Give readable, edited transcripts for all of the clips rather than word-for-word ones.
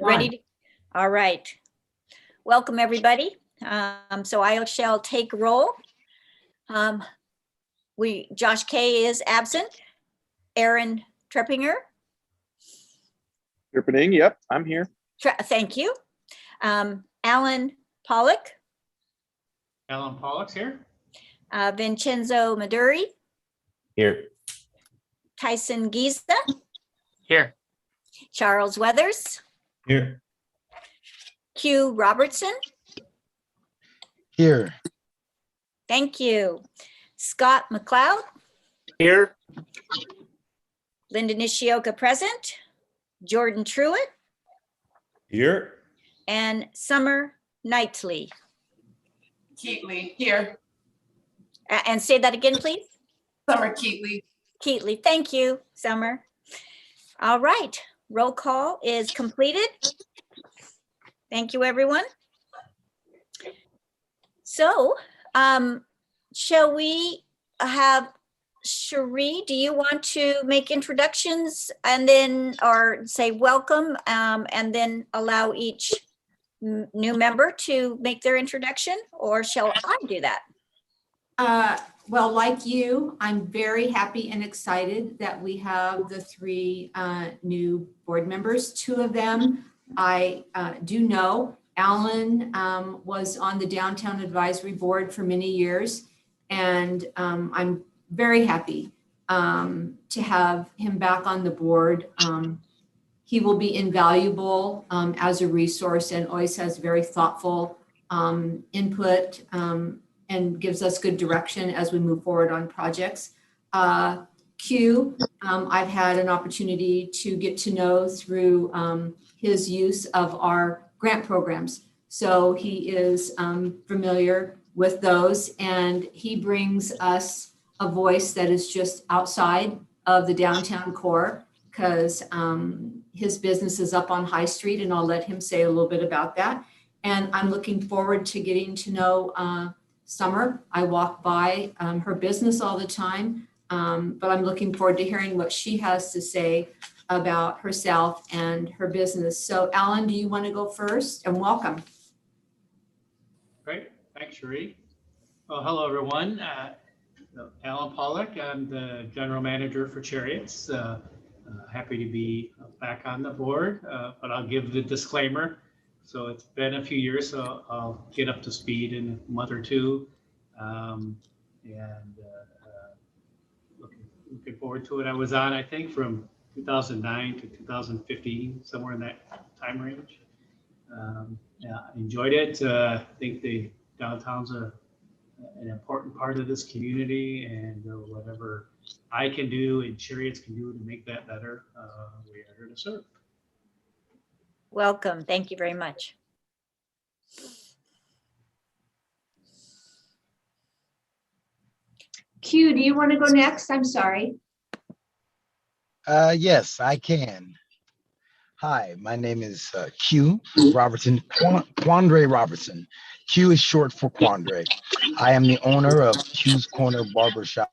Ready? All right. Welcome, everybody. So I shall take roll. Josh Kay is absent. Aaron Treppinger. Treppinger, yep, I'm here. Thank you. Alan Pollock. Alan Pollock's here. Vincenzo Maduri. Here. Tyson Giza. Here. Charles Weathers. Here. Q Robertson. Here. Thank you. Scott McLeod. Here. Linda Nishioka present. Jordan Truitt. Here. And Summer Knightley. Keatley, here. And say that again, please. Summer Keatley. Keatley, thank you, Summer. All right, roll call is completed. Thank you, everyone. So, shall we have Cherie, do you want to make introductions and then, or say welcome, and then allow each new member to make their introduction, or shall I do that? Well, like you, I'm very happy and excited that we have the three new board members. Two of them I do know. Alan was on the Downtown Advisory Board for many years, and I'm very happy to have him back on the board. He will be invaluable as a resource and always has very thoughtful input and gives us good direction as we move forward on projects. Q, I've had an opportunity to get to know through his use of our grant programs. So he is familiar with those, and he brings us a voice that is just outside of the downtown core, because his business is up on High Street, and I'll let him say a little bit about that. And I'm looking forward to getting to know Summer. I walk by her business all the time, but I'm looking forward to hearing what she has to say about herself and her business. So Alan, do you want to go first? And welcome. Great. Thanks, Cherie. Well, hello, everyone. Alan Pollock. I'm the general manager for Chariots. Happy to be back on the board, but I'll give the disclaimer. So it's been a few years, so I'll get up to speed in a month or two. Looking forward to it. I was on, I think, from 2009 to 2015, somewhere in that time range. Yeah, I enjoyed it. I think the downtown's an important part of this community, and whatever I can do and Chariots can do to make that better, we are here to serve. Welcome. Thank you very much. Q, do you want to go next? I'm sorry. Yes, I can. Hi, my name is Q Robertson, Quandre Robertson. Q is short for Quandre. I am the owner of Q's Corner Barbershop,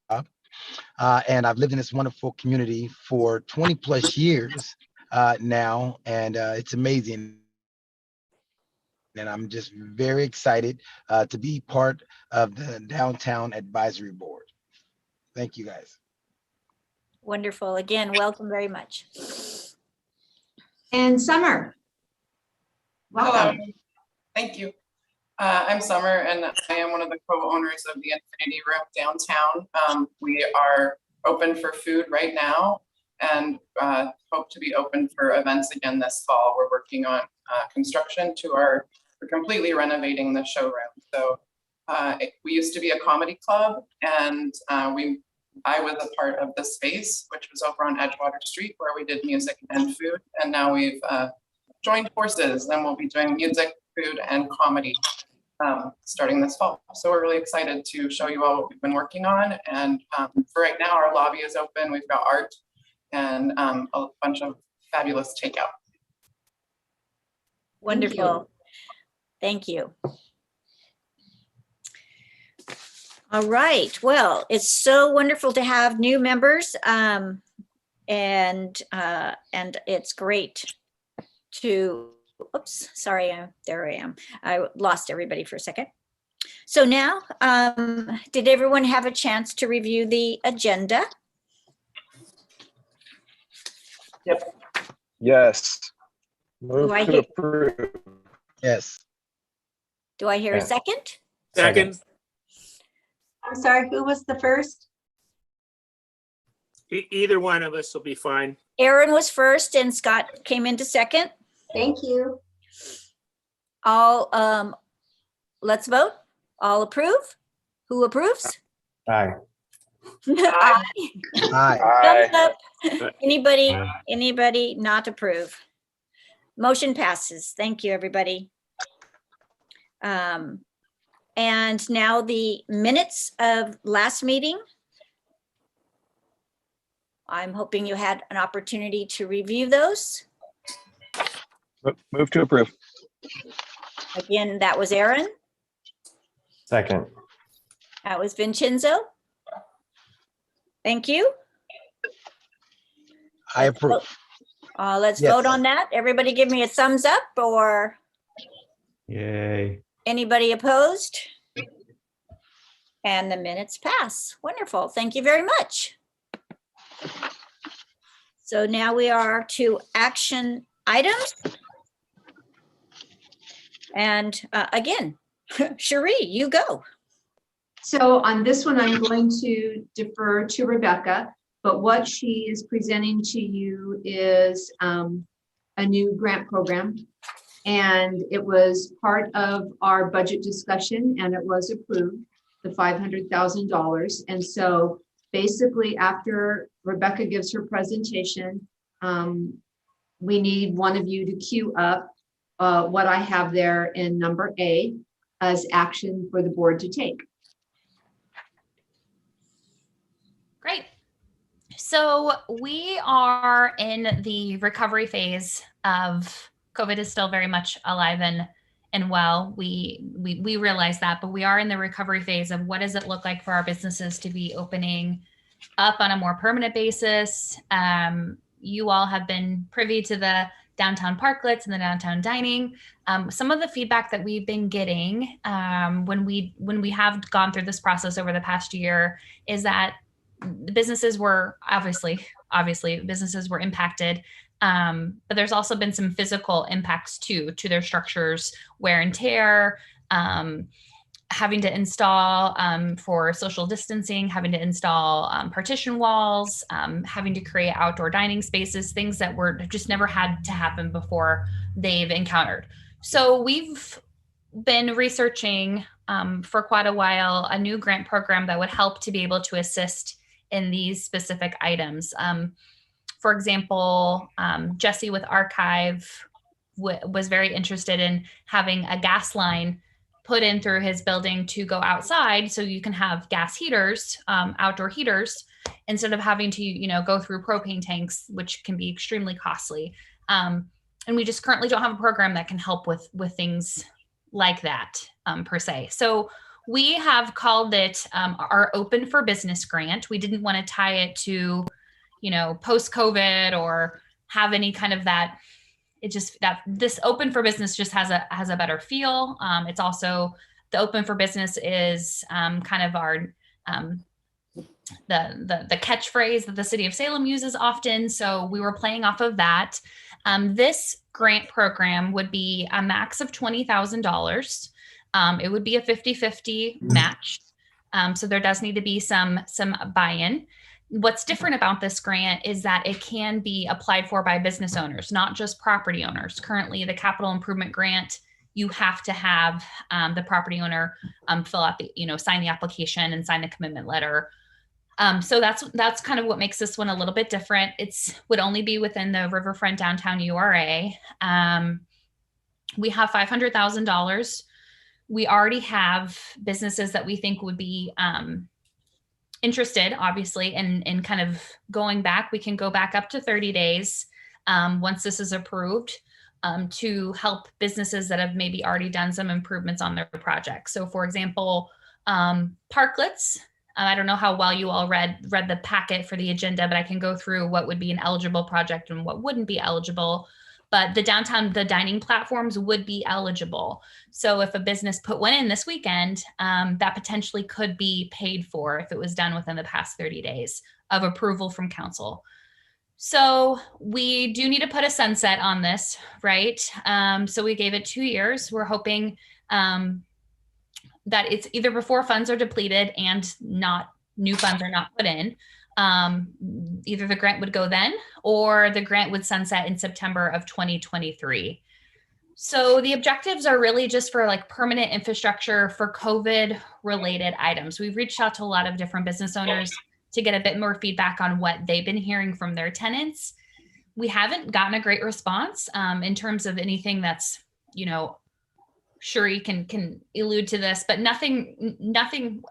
and I've lived in this wonderful community for 20 plus years now, and it's amazing. And I'm just very excited to be part of the Downtown Advisory Board. Thank you, guys. Wonderful. Again, welcome very much. And Summer. Welcome. Hello. Thank you. I'm Summer, and I am one of the co-owners of the Infinity Room downtown. We are open for food right now, and hope to be open for events again this fall. We're working on construction we're completely renovating the showroom. So we used to be a comedy club, and I was a part of the space, which was over on Edgewater Street, where we did music and food. And now we've joined forces, and we'll be doing music, food, and comedy starting this fall. So we're really excited to show you all what we've been working on. And for right now, our lobby is open. We've got art and a bunch of fabulous takeout. Wonderful. Thank you. All right. Well, it's so wonderful to have new members, and it's great to, oops, sorry, there I am. I lost everybody for a second. So now, did everyone have a chance to review the agenda? Yes. Do I Move to hear- approve. Yes. Do I hear a Yeah. second? Second. I'm sorry, who was the first? Either one of us will be fine. Aaron was first and Scott came into second. Thank you. All, let's vote. All approve? Who approves? Aye. Aye. Aye. Thumbs up. Anybody not approve? Motion passes. Thank you, everybody. And now the minutes of last meeting. I'm hoping you had an opportunity to review those. Move to approve. Again, that was Aaron. Second. That was Vincenzo. Thank you. I approve. Let's Yes. vote on that. Everybody give me a thumbs up, or Yay. anybody opposed? And the minutes pass. Wonderful. Thank you very much. So now we are to action items. And again, Cherie, you go. So on this one, I'm going to defer to Rebecca, but what she is presenting to you is a new grant program. And it was part of our budget discussion and it was approved, the $500,000. And so basically after Rebecca gives her presentation, we need one of you to queue up what I have there in number A as action for the board to take. Great. So we are in the recovery phase of COVID is still very much alive and well. We realize that, but we are in the recovery phase of what does it look like for our businesses to be opening up on a more permanent basis. You all have been privy to the downtown parklets and the downtown dining. Some of the feedback that we've been getting when we have gone through this process over the past year is that the businesses were obviously businesses were impacted. But there's also been some physical impacts too, to their structures, wear and tear, having to install for social distancing, having to install partition walls, having to create outdoor dining spaces, things that were just never had to happen before they've encountered. So we've been researching for quite a while a new grant program that would help to be able to assist in these specific items. For example, Jesse with Archive was very interested in having a gas line put in through his building to go outside so you can have gas heaters, outdoor heaters, instead of having to, go through propane tanks, which can be extremely costly. And we just currently don't have a program that can help with things like that per se. So we have called it our Open for Business grant. We didn't want to tie it to post-COVID or have any kind of that. It just that this Open for Business just has a better feel. It's also the Open for Business is kind of our the catchphrase that the city of Salem uses often. So we were playing off of that. This grant program would be a max of $20,000. It would be a 50-50 match. So there does need to be some buy-in. What's different about this grant is that it can be applied for by business owners, not just property owners. Currently, the capital improvement grant, you have to have the property owner fill out sign the application and sign the commitment letter. So that's kind of what makes this one a little bit different. Would only be within the Riverfront Downtown URA. We have $500,000. We already have businesses that we think would be interested, obviously, in kind of going back. We can go back up to 30 days once this is approved to help businesses that have maybe already done some improvements on their project. So for example, parklets. I don't know how well you all read the packet for the agenda, but I can go through what would be an eligible project and what wouldn't be eligible. but the dining platforms would be eligible. So if a business put one in this weekend, that potentially could be paid for if it was done within the past 30 days of approval from council. So we do need to put a sunset on this, right? So we gave it 2 years. We're hoping that it's either before funds are depleted and not new funds are not put in. Either the grant would go then or the grant would sunset in September of 2023. So the objectives are really just for like permanent infrastructure for COVID related items. We've reached out to a lot of different business owners to get a bit more feedback on what they've been hearing from their tenants. We haven't gotten a great response in terms of anything that's, you know, Cherie can allude to this, but nothing.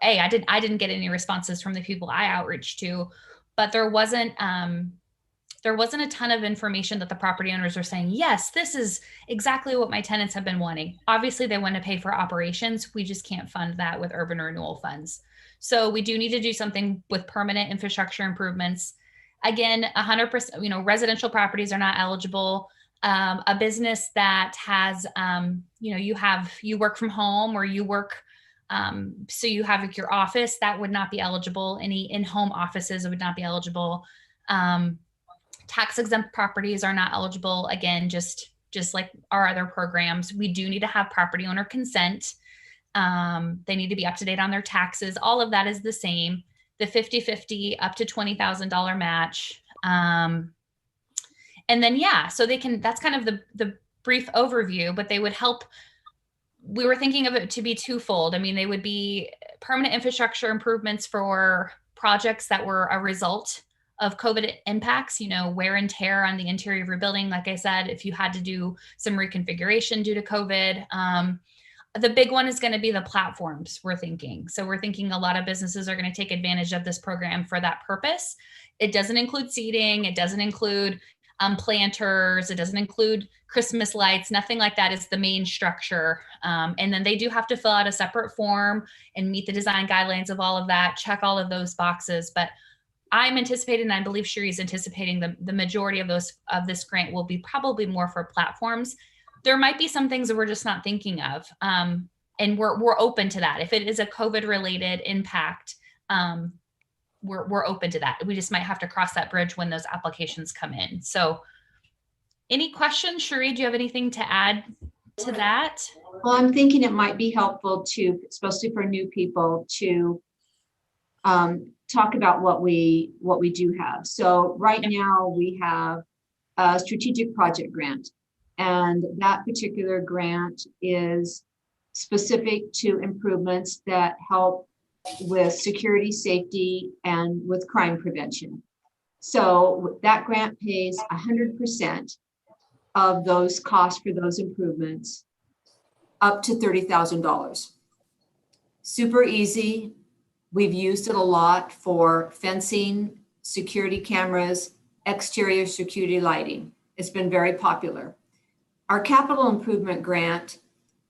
I didn't get any responses from the people I outreach to, but there wasn't a ton of information that the property owners are saying, yes, this is exactly what my tenants have been wanting. Obviously, they want to pay for operations. We just can't fund that with urban renewal funds. So we do need to do something with permanent infrastructure improvements. Again, 100%, you know, residential properties are not eligible. A business that has, you know, you work from home or you work, so you have like your office, that would not be eligible. Any in-home offices would not be eligible. Tax exempt properties are not eligible. Again, just like our other programs, we do need to have property owner consent. They need to be up to date on their taxes. All of that is the same. The 50-50 up to $20,000 match. And then, yeah, so that's kind of the brief overview, but they would help. We were thinking of it to be twofold. I mean, they would be permanent infrastructure improvements for projects that were a result of COVID impacts, you know, wear and tear on the interior of your building. Like I said, if you had to do some reconfiguration due to COVID, the big one is going to be the platforms, we're thinking. So we're thinking a lot of businesses are going to take advantage of this program for that purpose. It doesn't include seating. It doesn't include planters. It doesn't include Christmas lights. Nothing like that is the main structure. And then they do have to fill out a separate form and meet the design guidelines of all of that, check all of those boxes. But I'm anticipating, and I believe Cherie's anticipating the majority of this grant will be probably more for platforms. There might be some things that we're just not thinking of. And we're open to that. If it is a COVID related impact, we're open to that. We just might have to cross that bridge when those applications come in. So any questions, Cherie, do you have anything to add to that? Well, I'm thinking it might be helpful to, especially for new people, to talk about what we do have. So right now we have a strategic project grant, and that particular grant is specific to improvements that help with security, safety, and with crime prevention. So that grant pays 100% of those costs for those improvements up to $30,000. Super easy. We've used it a lot for fencing, security cameras, exterior security lighting. It's been very popular. Our capital improvement grant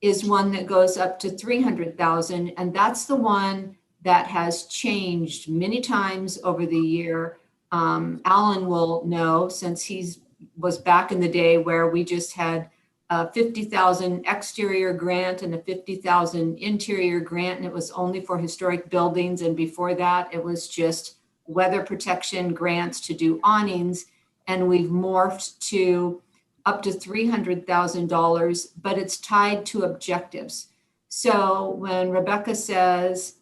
is one that goes up to $300,000, and that's the one that has changed many times over the year. Alan will know, since he was back in the day where we just had a $50,000 exterior grant and a $50,000 interior grant, and it was only for historic buildings. And before that, it was just weather protection grants to do awnings. And we've morphed to up to $300,000, but it's tied to objectives. So when Rebecca says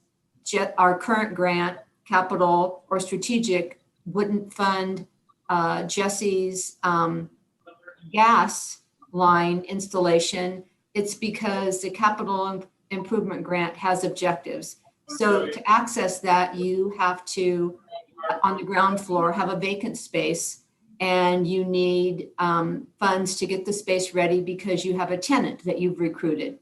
our current grant, capital or strategic, wouldn't fund Jesse's gas line installation, it's because the capital improvement grant has objectives. So to access that, you have to, on the ground floor, have a vacant space, and you need funds to get the space ready because you have a tenant that you've recruited.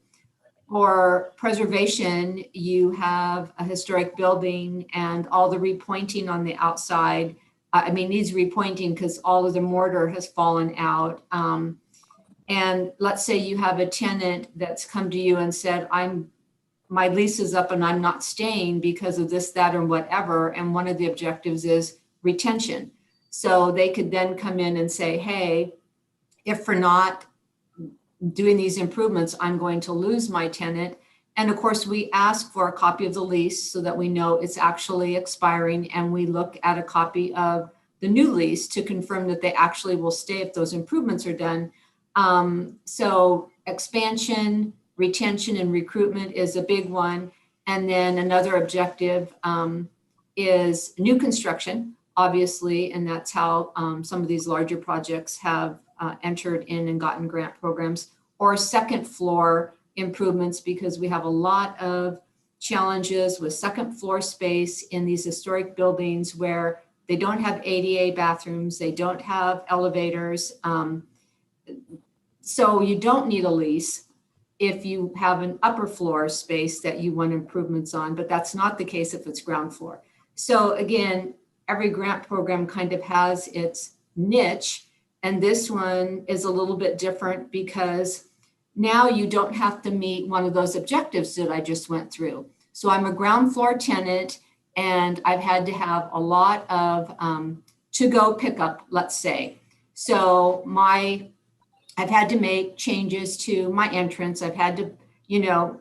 For preservation, you have a historic building and all the repointing on the outside. Needs repointing because all of the mortar has fallen out. And let's say you have a tenant that's come to you and said, my lease is up and I'm not staying because of this, that, or whatever. And one of the objectives is retention. So they could then come in and say, hey, if for not doing these improvements, I'm going to lose my tenant. And of course, we ask for a copy of the lease so that we know it's actually expiring, and we look at a copy of the new lease to confirm that they actually will stay if those improvements are done. So expansion, retention, and recruitment is a big one. And then another objective is new construction, obviously, and that's how some of these larger projects have entered in and gotten grant programs, or second floor improvements, because we have a lot of challenges with second floor space in these historic buildings where they don't have ADA bathrooms, they don't have elevators. So you don't need a lease if you have an upper floor space that you want improvements on, but that's not the case if it's ground floor. So again, every grant program kind of has its niche, and this one is a little bit different because now you don't have to meet one of those objectives that I just went through. So I'm a ground floor tenant, and I've had to have a lot of to-go pickup, let's say. So I've had to make changes to my entrance. I've had to,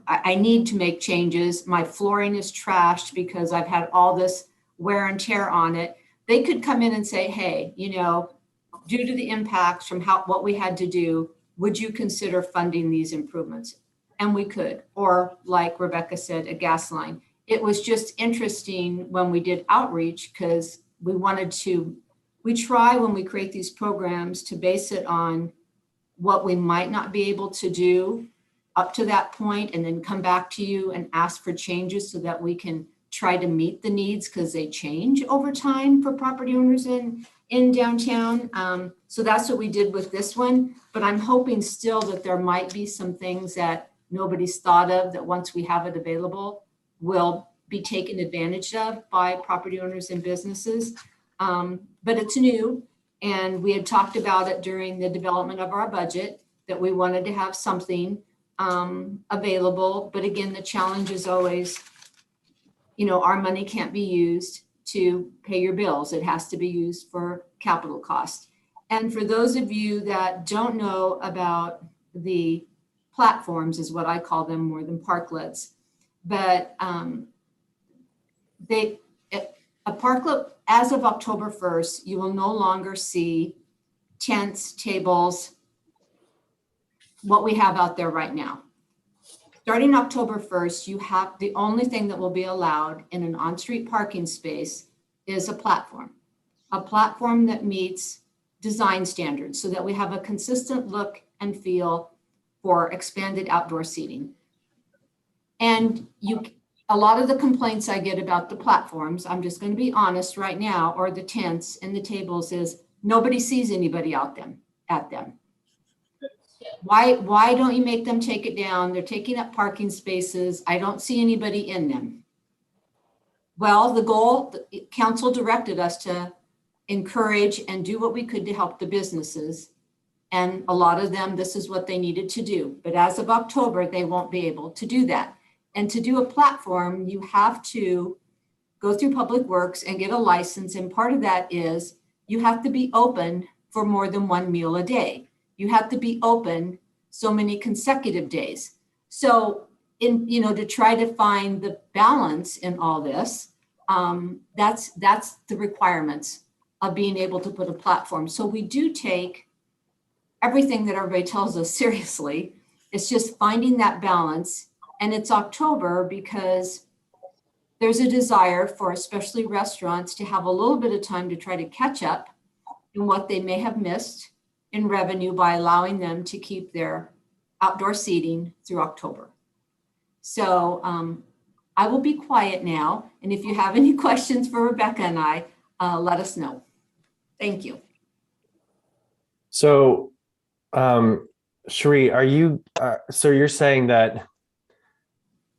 I need to make changes. My flooring is trashed because I've had all this wear and tear on it. They could come in and say, hey, due to the impacts from what we had to do, would you consider funding these improvements? And we could. Or like Rebecca said, a gas line. It was just interesting when we did outreach, because we try when we create these programs to base it on what we might not be able to do up to that point, and then come back to you and ask for changes so that we can try to meet the needs, because they change over time for property owners in downtown. So that's what we did with this one, but I'm hoping still that there might be some things that nobody's thought of that once we have it available will be taken advantage of by property owners and businesses. But it's new, and we had talked about it during the development of our budget that we wanted to have something available. But again, the challenge is always, our money can't be used to pay your bills. It has to be used for capital cost. And for those of you that don't know about the platforms, is what I call them, more than parklets, but a parklet, as of October 1st, you will no longer see tents, tables, what we have out there right now. Starting October 1st, the only thing that will be allowed in an on-street parking space is a platform that meets design standards, so that we have a consistent look and feel for expanded outdoor seating. And a lot of the complaints I get about the platforms, I'm just going to be honest right now, or the tents and the tables, is nobody sees anybody at them. Why don't you make them take it down? They're taking up parking spaces. I don't see anybody in them. Well, the council directed us to encourage and do what we could to help the businesses. And a lot of them, this is what they needed to do. But as of October, they won't be able to do that. And to do a platform, you have to go through Public Works and get a license. And part of that is you have to be open for more than one meal a day. You have to be open so many consecutive days. So to try to find the balance in all this, that's the requirements of being able to put a platform. So we do take everything that everybody tells us seriously. It's just finding that balance. And it's October because there's a desire for especially restaurants to have a little bit of time to try to catch up in what they may have missed in revenue by allowing them to keep their outdoor seating through October. So I will be quiet now. And if you have any questions for Rebecca and I, let us know. Thank you. So, Cherie, are you, so you're saying that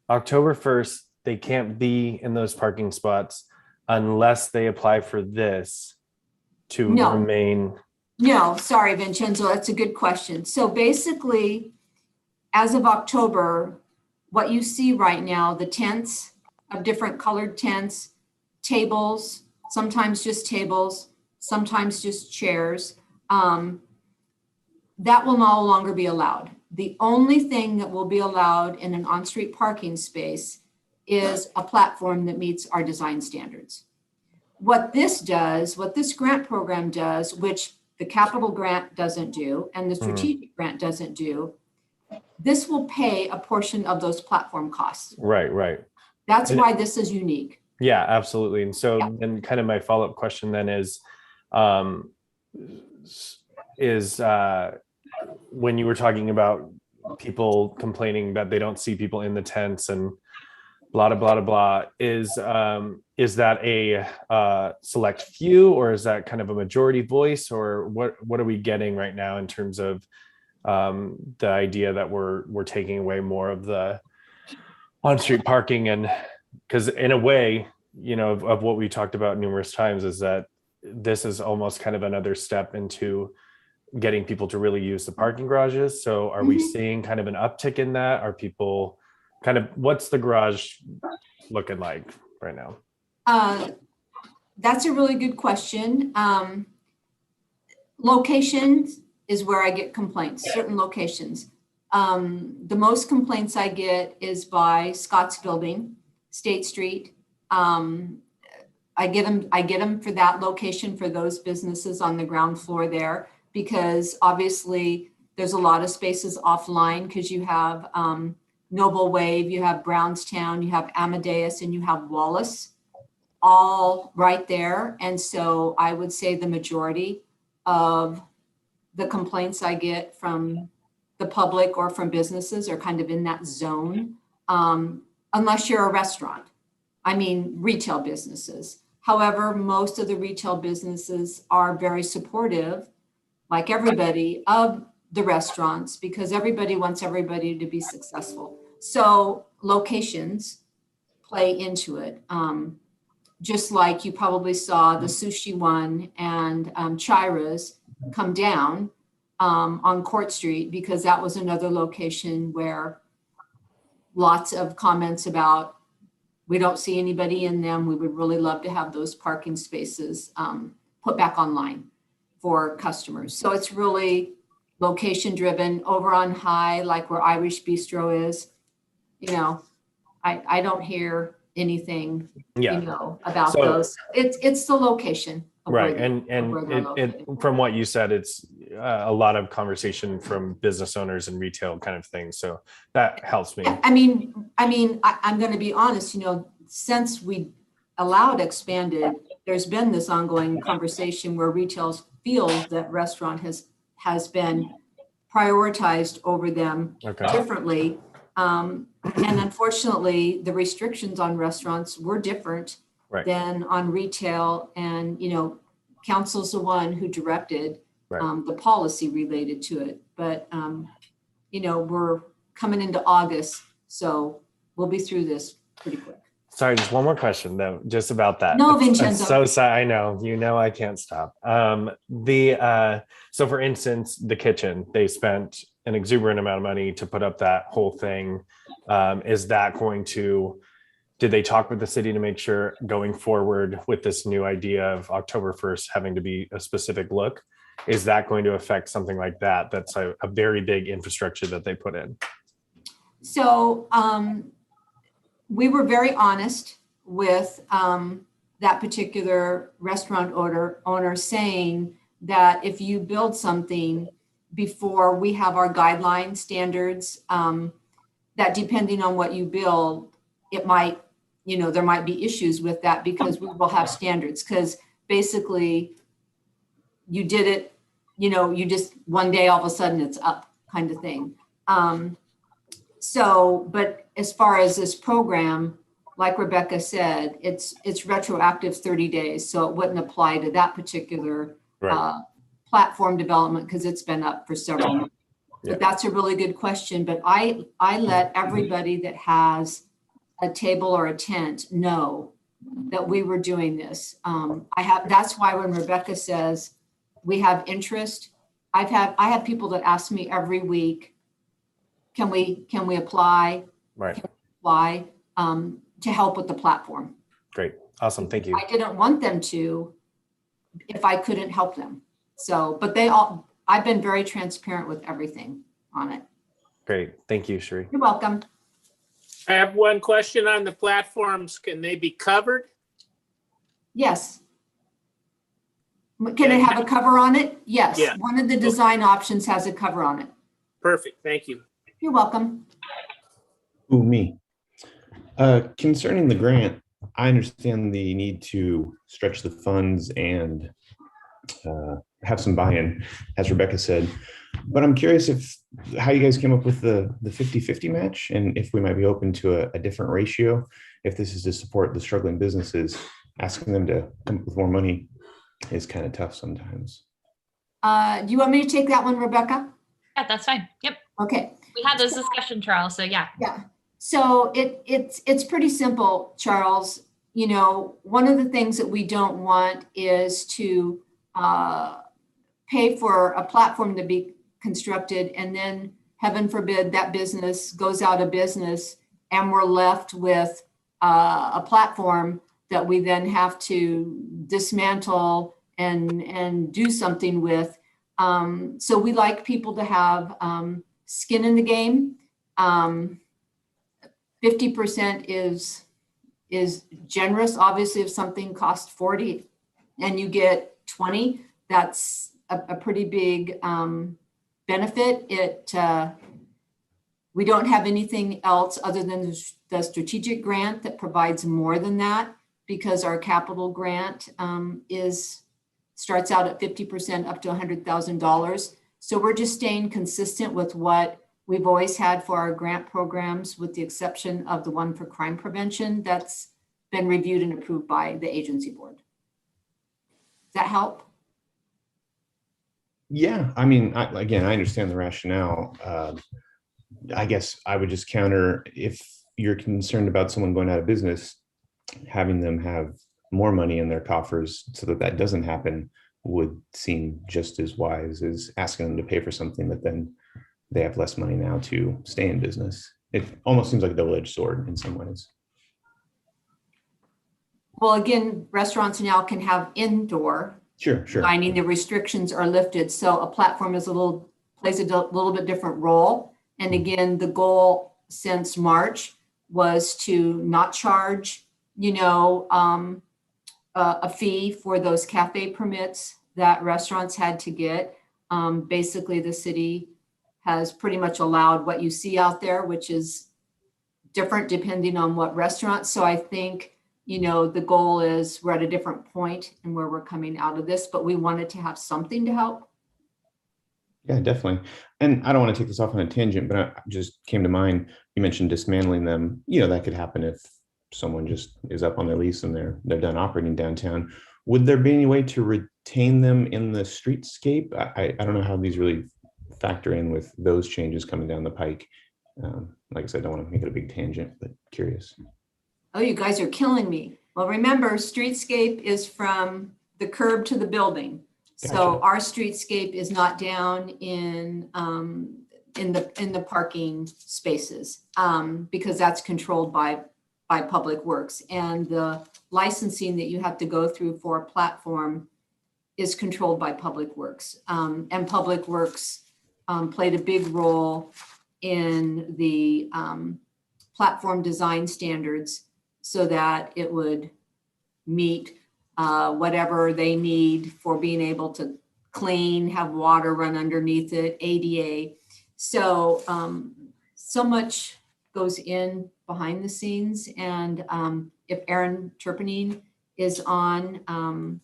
October 1st, they can't be in those parking spots unless they apply for this to remain? No, sorry, Vincenzo, that's a good question. So basically, as of October, what you see right now, the tents of different colored tents, tables, sometimes just tables, sometimes just chairs. that will no longer be allowed. The only thing that will be allowed in an on-street parking space is a platform that meets our design standards. What this grant program does, which the capital grant doesn't do and the strategic grant doesn't do, this will pay a portion of those platform costs. Right. That's why this is unique. Yeah, absolutely. And so Yeah. then kind of my follow-up question then is when you were talking about people complaining that they don't see people in the tents and blah, blah, blah, blah, is that a select few, or is that kind of a majority voice, or what are we getting right now in terms of the idea that we're taking away more of the on-street parking? And because in a way, you know, of what we talked about numerous times, is that this is almost kind of another step into getting people to really use the parking garages. So are we seeing kind of an uptick in that? Are people kind of, what's the garage looking like right now? That's a really good question. Locations is where I get complaints, certain locations. The most complaints I get is by Scott's Building, State Street. I get them for that location, for those businesses on the ground floor there, because obviously there's a lot of spaces offline, because you have Noble Wave, you have Brownstown, you have Amadeus, and you have Wallace, all right there. And so I would say the majority of the complaints I get from the public or from businesses are kind of in that zone, unless you're a restaurant. I mean, retail businesses. However, most of the retail businesses are very supportive, like everybody, of the restaurants, because everybody wants everybody to be successful. So locations play into it. Just like you probably saw the Sushi One and Chira's come down on Court Street, because that was another location where lots of comments about, we don't see anybody in them. We would really love to have those parking spaces put back online for customers. So it's really location driven. Over on High, like where Irish Bistro is, you know, I don't hear anything, Yeah. you know, about So- those. It's the location. of where Right. they- And of where they're it, located. from what you said, it's a lot of conversation from business owners and retail kind of things. So that helps me. I mean, I'm going to be honest, you know, since we allowed expanded, there's been this ongoing conversation where retail feels that restaurant has been prioritized over them Okay. differently. And unfortunately, the restrictions on restaurants were different Right. than on retail. And, you know, council's the one who directed Right. the policy related to it. But, you know, we're coming into August, so we'll be through this pretty quick. Sorry, just one more question though, just about that. No, I'm Vincenzo. so sorry. I know, I can't stop. So for instance, the kitchen, they spent an exuberant amount of money to put up that whole thing. Is that going to, did they talk with the city to make sure going forward with this new idea of October 1st having to be a specific look? Is that going to affect something like that? That's a very big infrastructure that they put in. So we were very honest with that particular restaurant owner saying that if you build something before we have our guideline standards, that depending on what you build, it might, you know, there might be issues with that, because we will have standards. Because basically you did it, you know, you just one day all of a sudden it's up kind of thing. So, but as far as this program, like Rebecca said, it's retroactive 30 days. So it wouldn't apply to that particular Right. platform development, because it's been up for several months. Yeah. But that's a really good question. But I let everybody that has a table or a tent know that we were doing this. That's why when Rebecca says we have interest, I have people that ask me every week, can we apply? Right. Apply to help with the platform. Great. Awesome. Thank you. I didn't want them to if I couldn't help them. So, but I've been very transparent with everything on it. Great. Thank you, Sheree. You're welcome. I have one question on the platforms. Can they be covered? Yes. Can it have a cover on it? Yes. Yeah. One of the design options has a cover on it. Perfect. Thank you. You're welcome. Ooh, me. Concerning the grant, I understand the need to stretch the funds and have some buy-in, as Rebecca said. But I'm curious how you guys came up with the 50-50 match, and if we might be open to a different ratio, if this is to support the struggling businesses. Asking them to come up with more money is kind of tough sometimes. Do you want me to take that one, Rebecca? Yeah, that's fine. Yep. Okay. We had this discussion, Charles. So yeah. Yeah. So it's pretty simple, Charles. You know, one of the things that we don't want is to pay for a platform to be constructed, and then heaven forbid that business goes out of business and we're left with a platform that we then have to dismantle and do something with. So we like people to have skin in the game. 50% is generous. Obviously, if something costs 40 and you get 20, that's a pretty big benefit. We don't have anything else other than the strategic grant that provides more than that, because our capital grant starts out at 50% up to $100,000. So we're just staying consistent with what we've always had for our grant programs, with the exception of the one for crime prevention that's been reviewed and approved by the agency board. Does that help? Yeah, I mean, again, I understand the rationale. I guess I would just counter, if you're concerned about someone going out of business, having them have more money in their coffers so that that doesn't happen would seem just as wise as asking them to pay for something that then they have less money now to stay in business. It almost seems like a double-edged sword in some ways. Well, again, restaurants now can have indoor Sure. dining. The restrictions are lifted. So a platform plays a little bit different role. And again, the goal since March was to not charge, a fee for those cafe permits that restaurants had to get. Basically, the city has pretty much allowed what you see out there, which is different depending on what restaurant. So I think, the goal is we're at a different point in where we're coming out of this, but we wanted to have something to help. Yeah, definitely. And I don't want to take this off on a tangent, but it just came to mind. You mentioned dismantling them. That could happen if someone just is up on their lease and they're done operating downtown. Would there be any way to retain them in the streetscape? I don't know how these really factor in with those changes coming down the pike. Like I said, I don't want to make it a big tangent, but curious. Oh, you guys are killing me. Well, remember, streetscape is from the curb to the building. So Gotcha. our streetscape is not down in the parking spaces, because that's controlled by Public Works, and the licensing that you have to go through for a platform is controlled by Public Works. And Public Works played a big role in the platform design standards so that it would meet whatever they need for being able to clean, have water run underneath it, ADA. So, so much goes in behind the scenes. And if Aaron Turpinning is on,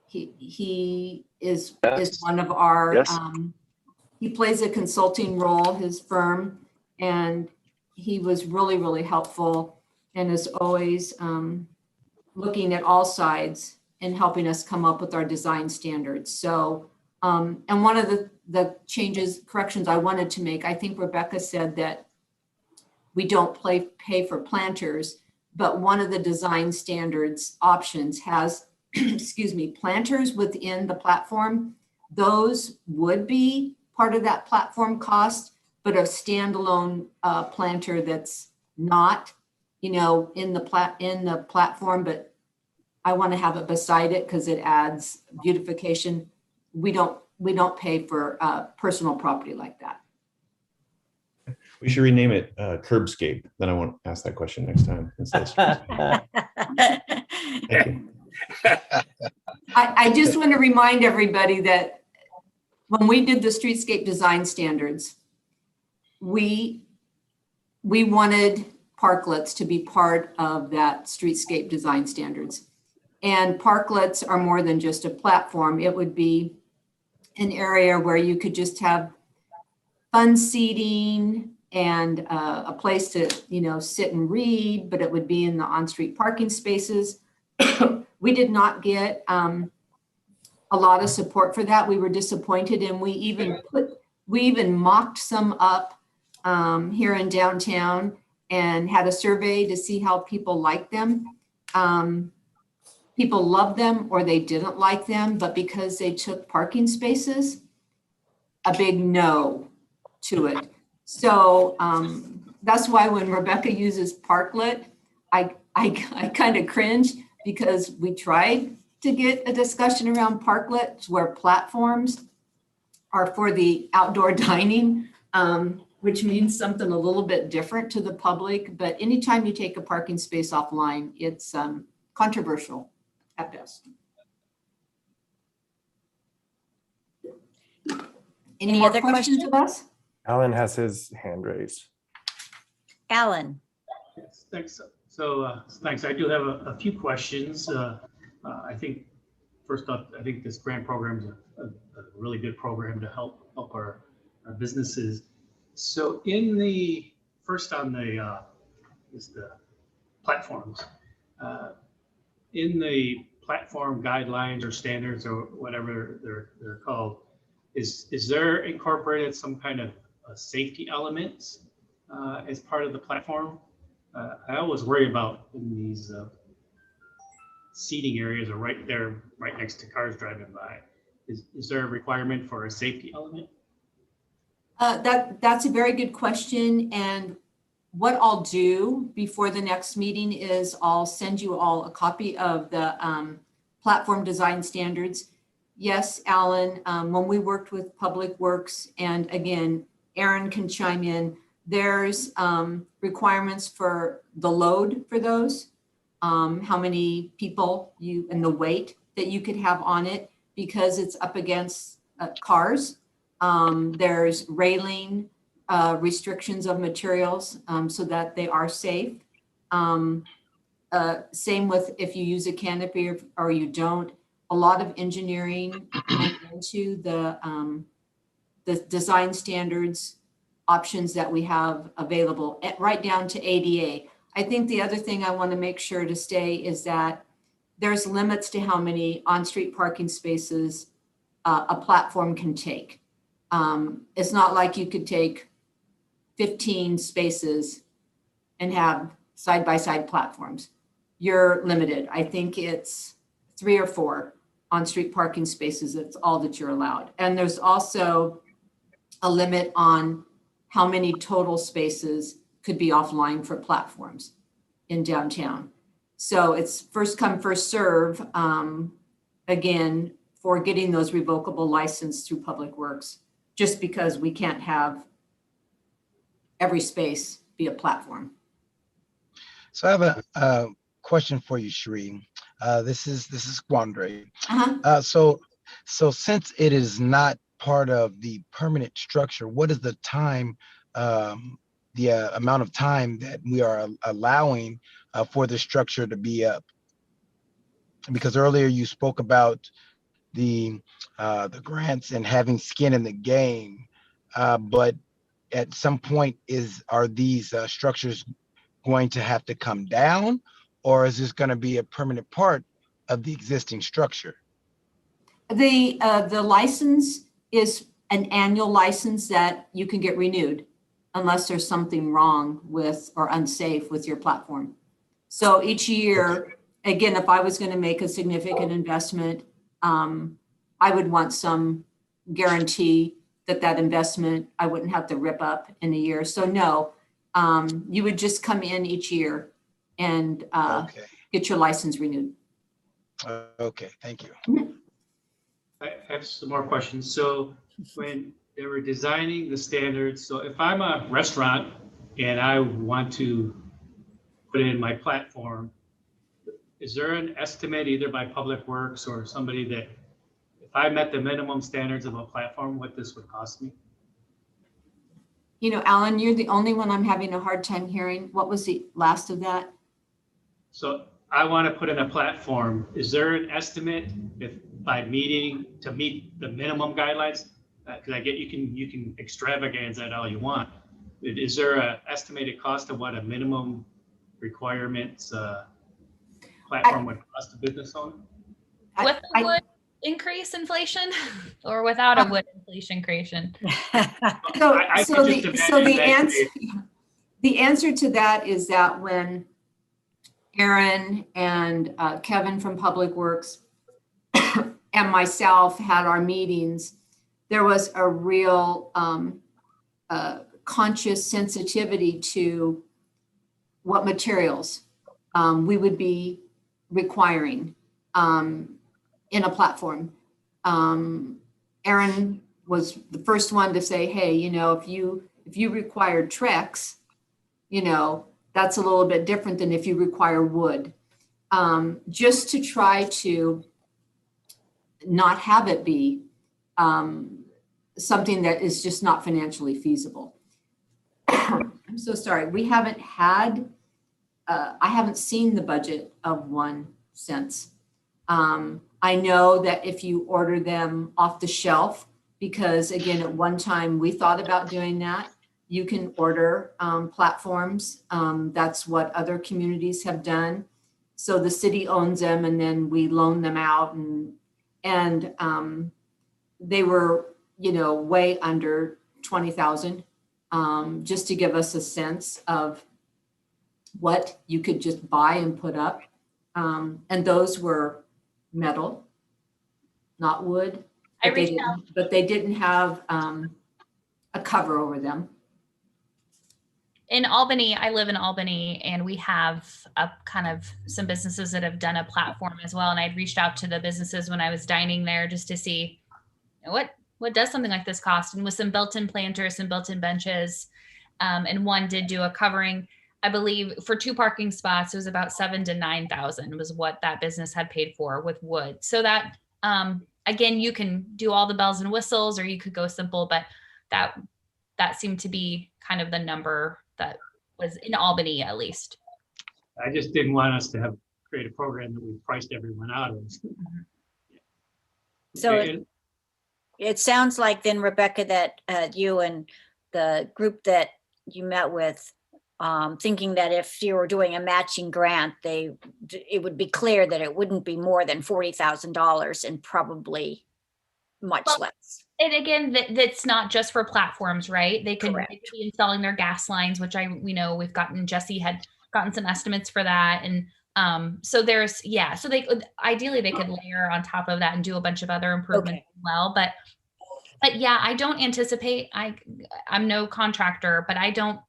he is one of our, Yes. He plays a consulting role, his firm, and he was really, really helpful, and is always looking at all sides and helping us come up with our design standards. So, and one of the corrections I wanted to make, I think Rebecca said that we don't pay for planters, but one of the design standards options has, excuse me, planters within the platform. Those would be part of that platform cost, but a standalone planter that's not, in the platform, but I want to have it beside it because it adds beautification. We don't we don't pay for personal property like that. We should rename it Curbscape. Then I won't ask that question next time. Instead of Streetscape. Thank you. I just want to remind everybody that when we did the streetscape design standards, we wanted parklets to be part of that streetscape design standards. And parklets are more than just a platform. It would be an area where you could just have fun seating and a place to, sit and read, but it would be in the on-street parking spaces. We did not get a lot of support for that. We were disappointed, and we even mocked some up here in downtown and had a survey to see how people liked them. People loved them or they didn't like them, but because they took parking spaces, a big no to it. So that's why when Rebecca uses parklet, I kind of cringe, because we tried to get a discussion around parklets where platforms are for the outdoor dining, which means something a little bit different to the public. But anytime you take a parking space offline, it's controversial at best. Any more other questions of us? Alan has his hand raised. Alan. Yes, thanks. So thanks. I do have a few questions. I think first off, I think this grant program is a really good program to help our businesses. So in the first on the platforms, in the platform guidelines or standards or whatever they're called, is there incorporated some kind of safety elements as part of the platform? I always worry about in these seating areas are right there, right next to cars driving by. Is there a requirement for a safety element? That's a very good question. And what I'll do before the next meeting is I'll send you all a copy of the platform design standards. Yes, Alan, when we worked with Public Works, and again, Aaron can chime in, there's requirements for the load for those, how many people and the weight that you could have on it, because it's up against cars. There's railing restrictions of materials so that they are safe. Same with if you use a canopy or you don't. A lot of engineering went into the design standards options that we have available, right down to ADA. I think the other thing I want to make sure to stay is that there's limits to how many on-street parking spaces a platform can take. It's not like you could take 15 spaces and have side-by-side platforms. You're limited. I think it's 3 or 4 on-street parking spaces. That's all that you're allowed. And there's also a limit on how many total spaces could be offline for platforms in downtown. So it's first come, first serve, again, for getting those revocable license through Public Works, just because we can't have every space be a platform. So I have a question for you, Sheree. This is Quandre. So since it is not part of the permanent structure, what is the time, the amount of time that we are allowing for the structure to be up? Because earlier you spoke about the grants and having skin in the game, but at some point are these structures going to have to come down, or is this going to be a permanent part of the existing structure? The license is an annual license that you can get renewed unless there's something wrong with or unsafe with your platform. So each year, again, if I was going to make a significant investment, I would want some guarantee that investment I wouldn't have to rip up in a year. So no, you would just come in each year and get your license renewed. Okay, thank you. I have some more questions. So when they were designing the standards, so if I'm a restaurant and I want to put it in my platform, is there an estimate either by Public Works or somebody that if I met the minimum standards of a platform, what this would cost me? You know, Alan, you're the only one I'm having a hard time hearing. What was the last of that? So I want to put in a platform. Is there an estimate if by meeting to meet the minimum guidelines? Because I get you can extravagance that all you want. Is there a estimated cost of what a minimum requirements platform would cost a business owner? With the wood increase inflation or without a wood inflation creation? The answer to that is that when Aaron and Kevin from Public Works and myself had our meetings, there was a real conscious sensitivity to what materials we would be requiring in a platform. Aaron was the first one to say, hey, you know, if you required Trex, you know, that's a little bit different than if you require wood. Just to try to not have it be something that is just not financially feasible. I'm so sorry. We haven't had, I haven't seen the budget of one since. I know that if you order them off the shelf, because again, at one time we thought about doing that, you can order platforms. That's what other communities have done. So the city owns them and then we loan them out, and they were, you know, way under 20,000, just to give us a sense of what you could just buy and put up. And those were metal, not wood. But they didn't have a cover over them. In Albany, I live in Albany, and we have a kind of some businesses that have done a platform as well. And I'd reached out to the businesses when I was dining there just to see, you know, what does something like this cost? And with some built-in planters, some built-in benches, and one did do a covering. I believe for 2 parking spots, it was about $7,000 to $9,000 was what that business had paid for with wood. So that, again, you can do all the bells and whistles, or you could go simple, but that seemed to be kind of the number that was in Albany, at least. I just didn't want us to create a program that we priced everyone out of. So it sounds like then, Rebecca, that you and the group that you met with, thinking that if you were doing a matching grant, it would be clear that it wouldn't be more than $40,000 and probably much less. And again, that's not just for platforms, right? They could be installing their gas lines, which Jesse had gotten some estimates for that. And so so they could layer on top of that and do a bunch of other improvements as well. But yeah, I don't anticipate, I'm no contractor, but I don't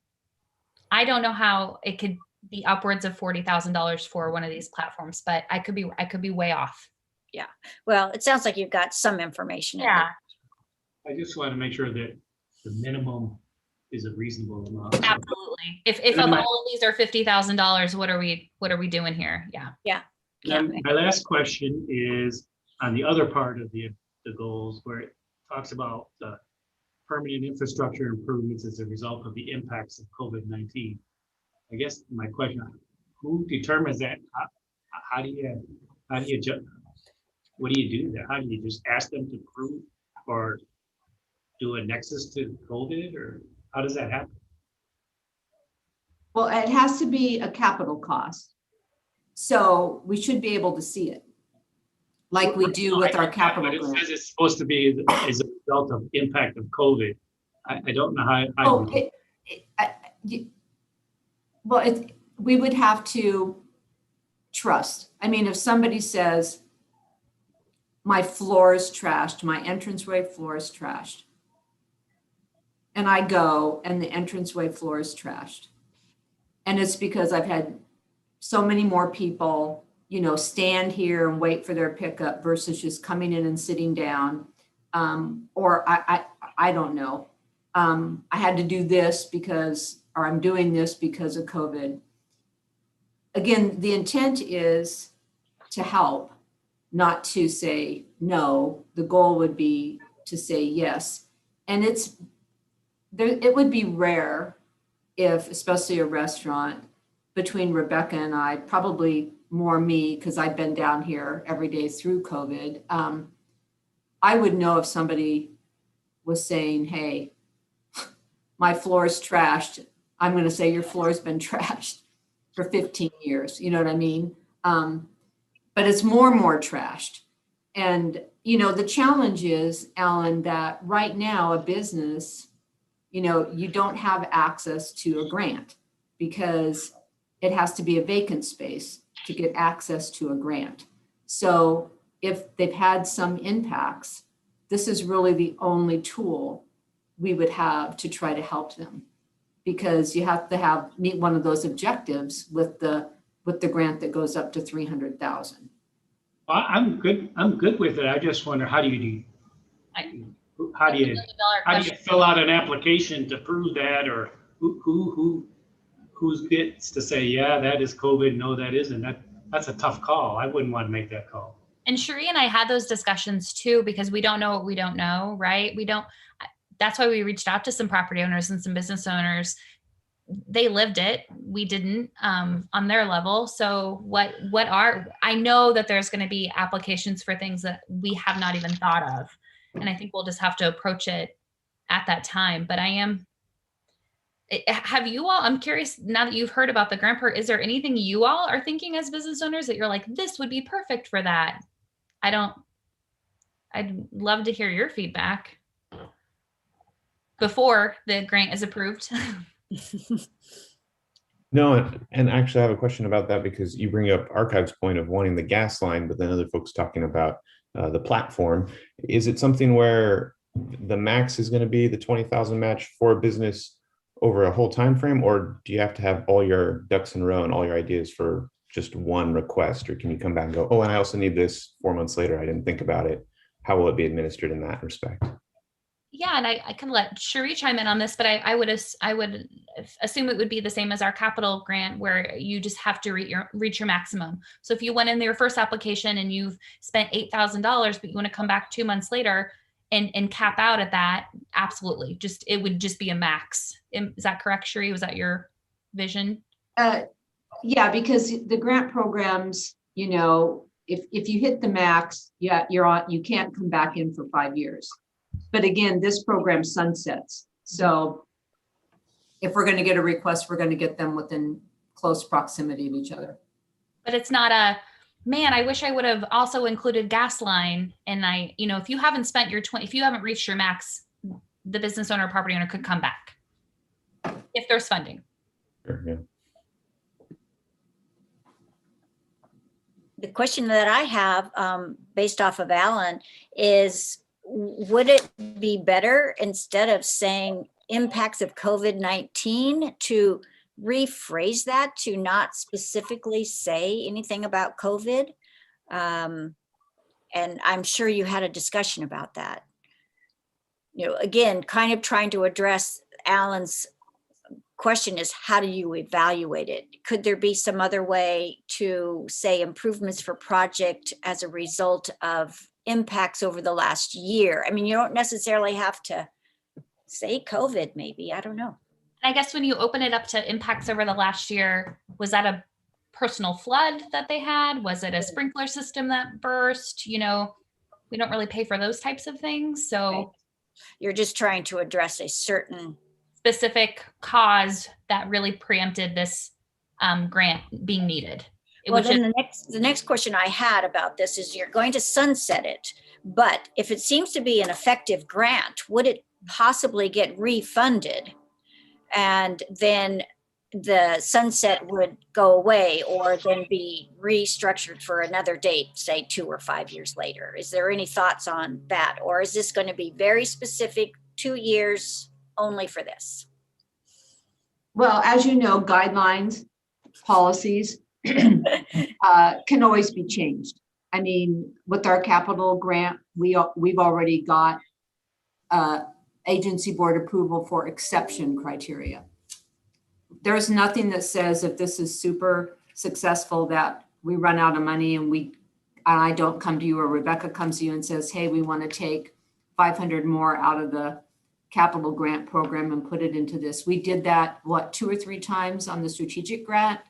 know how it could be upwards of $40,000 for one of these platforms, but I could be way off. Yeah. Well, it sounds like you've got some information. Yeah. I just want to make sure that the minimum is a reasonable amount. Absolutely. If all of these are $50,000, what are we doing here? Yeah. Yeah. My last question is on the other part of the goals, where it talks about the permanent infrastructure improvements as a result of the impacts of COVID-19. I guess my question, who determines that? How do you what do you do there? How do you just ask them to prove or do a nexus to COVID, or how does that happen? Well, it has to be a capital cost. So we should be able to see it like we do with our capital grant. It says it's supposed to be as a result of impact of COVID. I don't know how. We would have to trust. I mean, if somebody says, my floor is trashed, my entranceway floor is trashed, and I go and the entranceway floor is trashed, and it's because I've had so many more people stand here and wait for their pickup versus just coming in and sitting down. Or I don't know. I had to do this or I'm doing this because of COVID. Again, the intent is to help, not to say no. The goal would be to say yes. And it would be rare if, especially a restaurant, between Rebecca and I, probably more me, because I've been down here every day through COVID. I would know if somebody was saying, hey, my floor is trashed. I'm going to say your floor has been trashed for 15 years. You know what I mean? But it's more and more trashed. And, the challenge is, Alan, that right now a business, you don't have access to a grant because it has to be a vacant space to get access to a grant. So if they've had some impacts, this is really the only tool we would have to try to help them, because you have to meet one of those objectives with the grant that goes up to 300,000. Well, I'm good with it. I just wonder, how do you fill out an application to prove that, or who gets to say, yeah, that is COVID, no, that isn't? That's a tough call. I wouldn't want to make that call. And Cherie and I had those discussions too, because we don't know what we don't know, right? That's why we reached out to some property owners and some business owners. They lived it. We didn't, on their level. So I know that there's going to be applications for things that we have not even thought of. And I think we'll just have to approach it at that time. But I'm curious, now that you've heard about the grant, is there anything you all are thinking as business owners that you're like, this would be perfect for that? I'd love to hear your feedback before the grant is approved. No, and actually I have a question about that, because you bring up Archive's point of wanting the gas line, but then other folks talking about the platform. Is it something where the max is going to be the 20,000 match for a business over a whole time frame, or do you have to have all your ducks in a row and all your ideas for just one request, or can you come back and go, oh, and I also need this 4 months later, I didn't think about it? How will it be administered in that respect? Yeah, and I can let Cherie chime in on this, but I would assume it would be the same as our capital grant, where you just have to reach your maximum. So if you went in your first application and you've spent $8,000, but you want to come back 2 months later and cap out at that, absolutely. It would just be a max. Is that correct, Cherie? Was that your vision? Yeah, because the grant programs, if you hit the max, you can't come back in for 5 years. But again, this program sunsets. So if we're going to get a request, we're going to get them within close proximity of each other. But it's not man, I wish I would have also included gas line. And if you haven't spent if you haven't reached your max, the business owner or property owner could come back if there's funding. Sure, yeah. The question that I have, based off of Alan, is, would it be better, instead of saying impacts of COVID-19, to rephrase that to not specifically say anything about COVID? And I'm sure you had a discussion about that. Again, kind of trying to address Alan's question is, how do you evaluate it? Could there be some other way to say improvements for project as a result of impacts over the last year? I mean, you don't necessarily have to say COVID, maybe, I don't know. I guess when you open it up to impacts over the last year, was that a personal flood that they had? Was it a sprinkler system that burst? We don't really pay for those types of things. So right. You're just trying to address a certain specific cause that really preempted this grant being needed. Then the next question I had about this is, you're going to sunset it, but if it seems to be an effective grant, would it possibly get refunded? And then the sunset would go away, or then be restructured for another date, say 2 or 5 years later. Is there any thoughts on that? Or is this going to be very specific, 2 years only for this? Well, as you know, guidelines, policies can always be changed. I mean, with our capital grant, we've already got agency board approval for exception criteria. There's nothing that says if this is super successful that we run out of money and I don't come to you or Rebecca comes to you and says, hey, we want to take 500 more out of the capital grant program and put it into this. We did that, 2 or 3 times on the strategic grant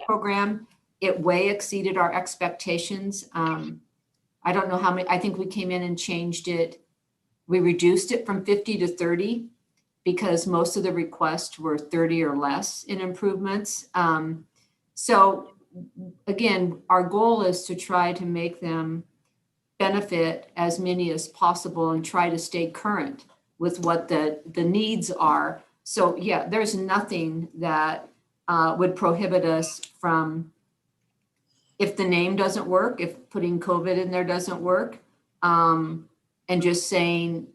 program. It way exceeded our expectations. I don't know how many, I think we came in and changed it. We reduced it from 50 to 30 because most of the requests were 30 or less in improvements. So again, our goal is to try to make them benefit as many as possible and try to stay current with what the needs are. So yeah, there's nothing that would prohibit us from, if the name doesn't work, if putting COVID in there doesn't work, and just saying,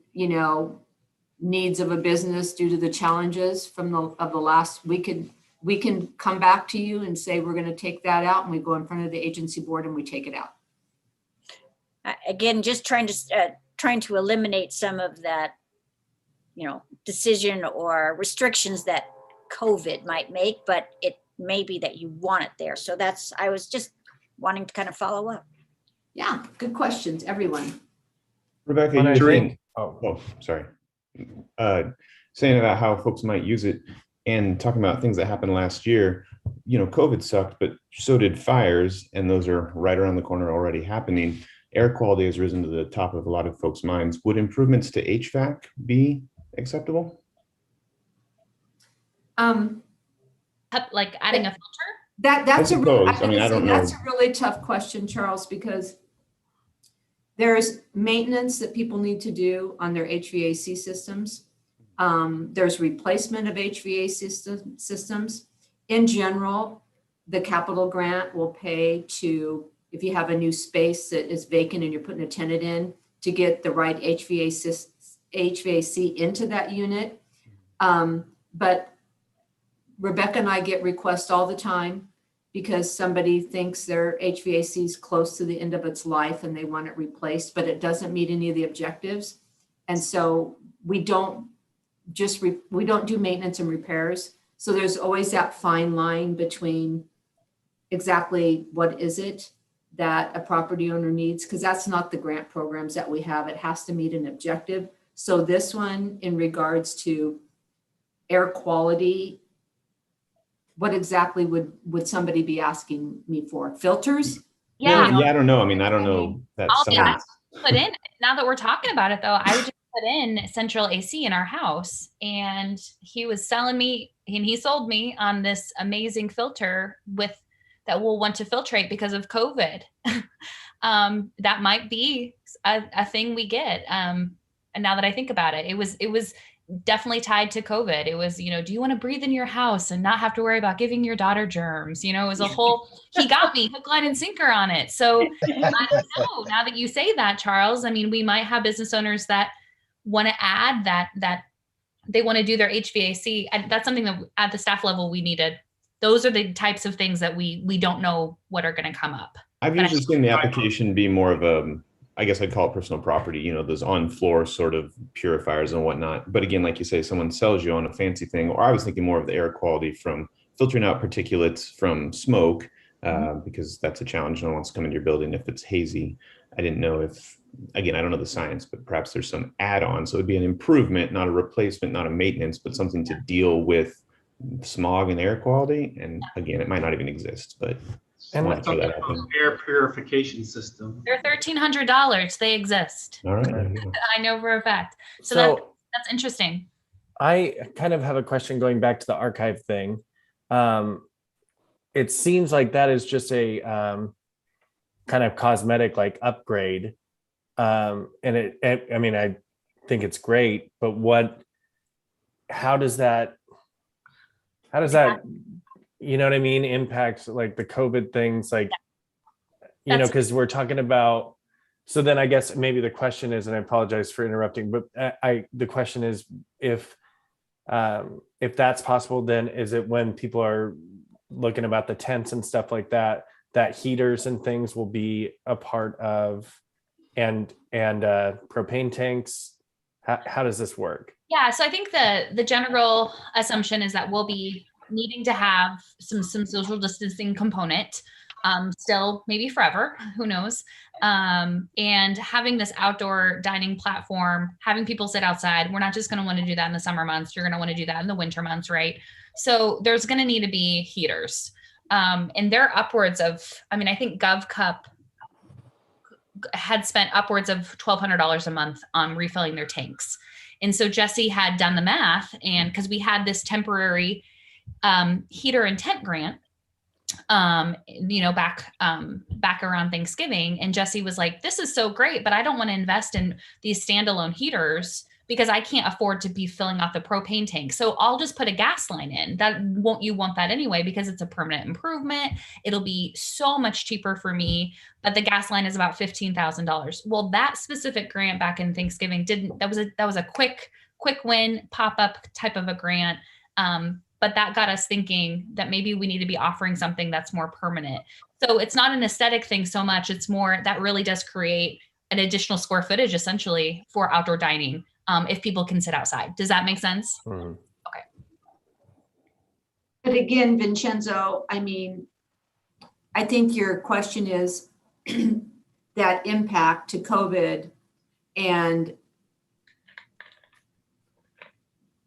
needs of a business due to the challenges from the last, we can come back to you and say, we're going to take that out, and we go in front of the agency board and we take it out. Again, just trying to eliminate some of that, decision or restrictions that COVID might make, but it may be that you want it there. So I was just wanting to kind of follow up. Yeah, good questions, everyone. Rebecca, When I you were think- saying, sorry. Saying about how folks might use it and talking about things that happened last year, COVID sucked, but so did fires, and those are right around the corner already happening. Air quality has risen to the top of a lot of folks' minds. Would improvements to HVAC be acceptable? Like adding a filter? That's I a really, suppose. I mean, I don't know. that's a really tough question, Charles, because there's maintenance that people need to do on their HVAC systems. There's replacement of HVAC systems. In general, the capital grant will pay to, if you have a new space that is vacant and you're putting a tenant in, to get the right HVAC into that unit. But Rebecca and I get requests all the time because somebody thinks their HVAC is close to the end of its life and they want it replaced, but it doesn't meet any of the objectives. And so we don't do maintenance and repairs. So there's always that fine line between exactly what is it that a property owner needs, because that's not the grant programs that we have. It has to meet an objective. So this one, in regards to air quality, what exactly would somebody be asking me for? Filters? Yeah. I don't know. I mean, I don't know that science. Put in, now that we're talking about it though, I would just put in central AC in our house, and he was selling me, and he sold me on this amazing filter that will want to filtrate because of COVID. That might be a thing we get. And now that I think about it, it was definitely tied to COVID. It was, do you want to breathe in your house and not have to worry about giving your daughter germs? It was a whole, he got me hook, line, and sinker on it. So I don't know. Now that you say that, Charles, I mean, we might have business owners that want to add that they want to do their HVAC. That's something that at the staff level, we needed. Those are the types of things that we don't know what are going to come up. I've usually seen the application be more of a, I guess I'd call it personal property, those on floor sort of purifiers and whatnot. But again, like you say, someone sells you on a fancy thing, or I was thinking more of the air quality from filtering out particulates from smoke, because that's a challenge. No one wants to come into your building if it's hazy. I didn't know if, again, I don't know the science, but perhaps there's some add-on. So it'd be an improvement, not a replacement, not a maintenance, but something to deal with smog and air quality. And again, it might not even exist, but And I wanted to throw that out there. Air purification system. They're $1,300. They exist. All right. I know for a fact. So that's interesting. I kind of have a question going back to the archive thing. It seems like that is just a kind of cosmetic like upgrade. And I mean, I think it's great, but how does that, you know what I mean, impact like the COVID things, like, because we're talking about, so then I guess maybe the question is, and I apologize for interrupting, but the question is if that's possible, then is it when people are looking about the tents and stuff like that, that heaters and things will be a part of, and propane tanks. How does this work? Yeah, so I think the general assumption is that we'll be needing to have some social distancing component, still maybe forever, who knows? And having this outdoor dining platform, having people sit outside, we're not just going to want to do that in the summer months. You're going to want to do that in the winter months, right? So there's going to need to be heaters. And they're upwards of, I mean, I think GovCup had spent upwards of $1,200 a month on refilling their tanks. And so Jesse had done the math, and because we had this temporary heater and tent grant, back around Thanksgiving, and Jesse was like, this is so great, but I don't want to invest in these standalone heaters because I can't afford to be filling out the propane tank. So I'll just put a gas line in. You want that anyway, because it's a permanent improvement. It'll be so much cheaper for me, but the gas line is about $15,000. Well, that specific grant back in Thanksgiving that was a quick win, pop-up type of a grant. But that got us thinking that maybe we need to be offering something that's more permanent. So it's not an aesthetic thing so much. It's more that really does create an additional square footage essentially for outdoor dining, if people can sit outside. Does that make sense? Mm-hmm. Okay. But again, Vincenzo, I mean, I think your question is that impact to COVID and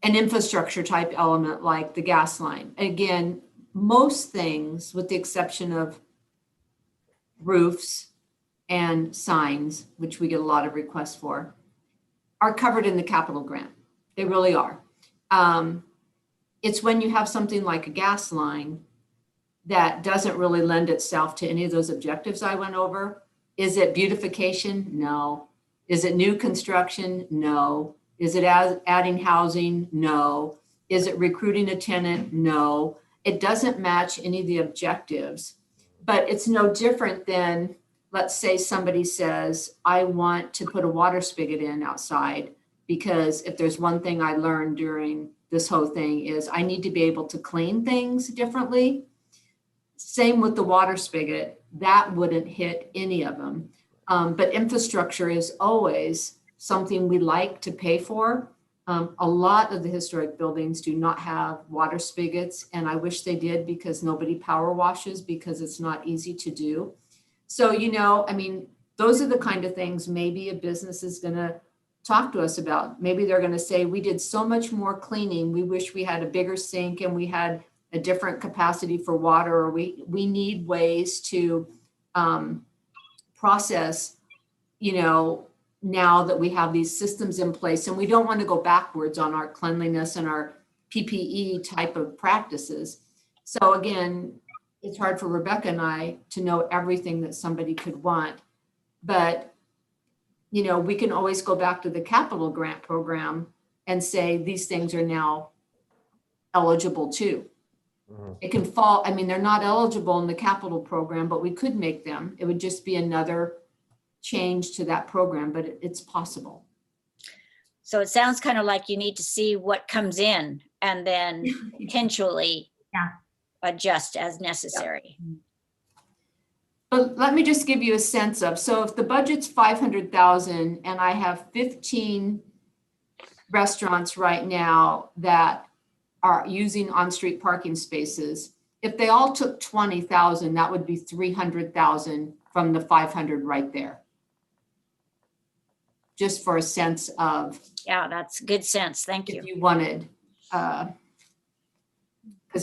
an infrastructure type element like the gas line. Again, most things, with the exception of roofs and signs, which we get a lot of requests for, are covered in the capital grant. They really are. It's when you have something like a gas line that doesn't really lend itself to any of those objectives I went over. Is it beautification? No. Is it new construction? No. Is it adding housing? No. Is it recruiting a tenant? No. It doesn't match any of the objectives, but it's no different than, let's say somebody says, I want to put a water spigot in outside, because if there's one thing I learned during this whole thing is I need to be able to clean things differently. Same with the water spigot, that wouldn't hit any of them. But infrastructure is always something we like to pay for. A lot of the historic buildings do not have water spigots, and I wish they did, because nobody power washes, because it's not easy to do. So, I mean, those are the kind of things maybe a business is going to talk to us about. Maybe they're going to say, we did so much more cleaning. We wish we had a bigger sink and we had a different capacity for water, or we need ways to process, now that we have these systems in place, and we don't want to go backwards on our cleanliness and our PPE type of practices. So again, it's hard for Rebecca and I to know everything that somebody could want, but we can always go back to the capital grant program and say these things are now eligible too. Mm-hmm. It can fall, I mean, they're not eligible in the capital program, but we could make them. It would just be another change to that program, but it's possible. So it sounds kind of like you need to see what comes in and then potentially adjust as necessary. Yeah. But let me just give you a sense of, so if the budget's 500,000 and I have 15 restaurants right now that are using on-street parking spaces, if they all took 20,000, that would be 300,000 from the 500 right there. Just for a sense of. Yeah, that's good sense. Thank you. If you wanted, because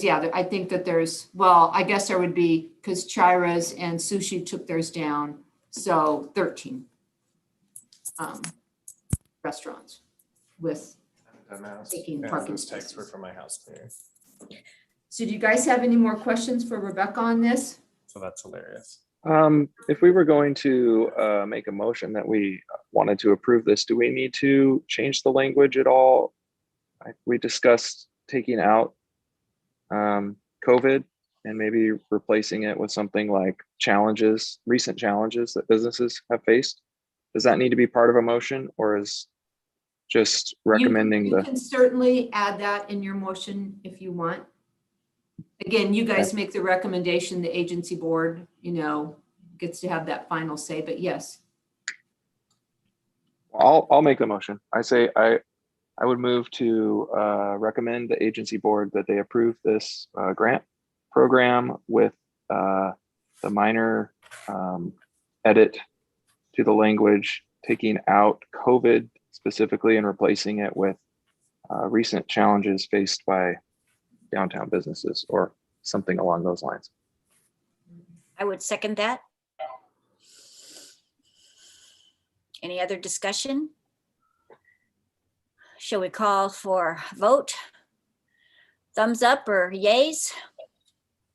I think that there's, well, I guess there would be, because Chira's and Sushi took theirs down, so 13 restaurants with taking parking spaces. Were from my house there. So do you guys have any more questions for Rebecca on this? So that's hilarious. If we were going to make a motion that we wanted to approve this, do we need to change the language at all? We discussed taking out COVID and maybe replacing it with something like recent challenges that businesses have faced. Does that need to be part of a motion, or is just recommending you can certainly add that in your motion if you want. Again, you guys make the recommendation, the agency board, gets to have that final say, but yes. I'll make the motion. I say I would move to recommend the agency board that they approve this grant program with the minor edit to the language, taking out COVID specifically and replacing it with recent challenges faced by downtown businesses or something along those lines. I would second that. Any other discussion? Shall we call for vote? Thumbs up or yays?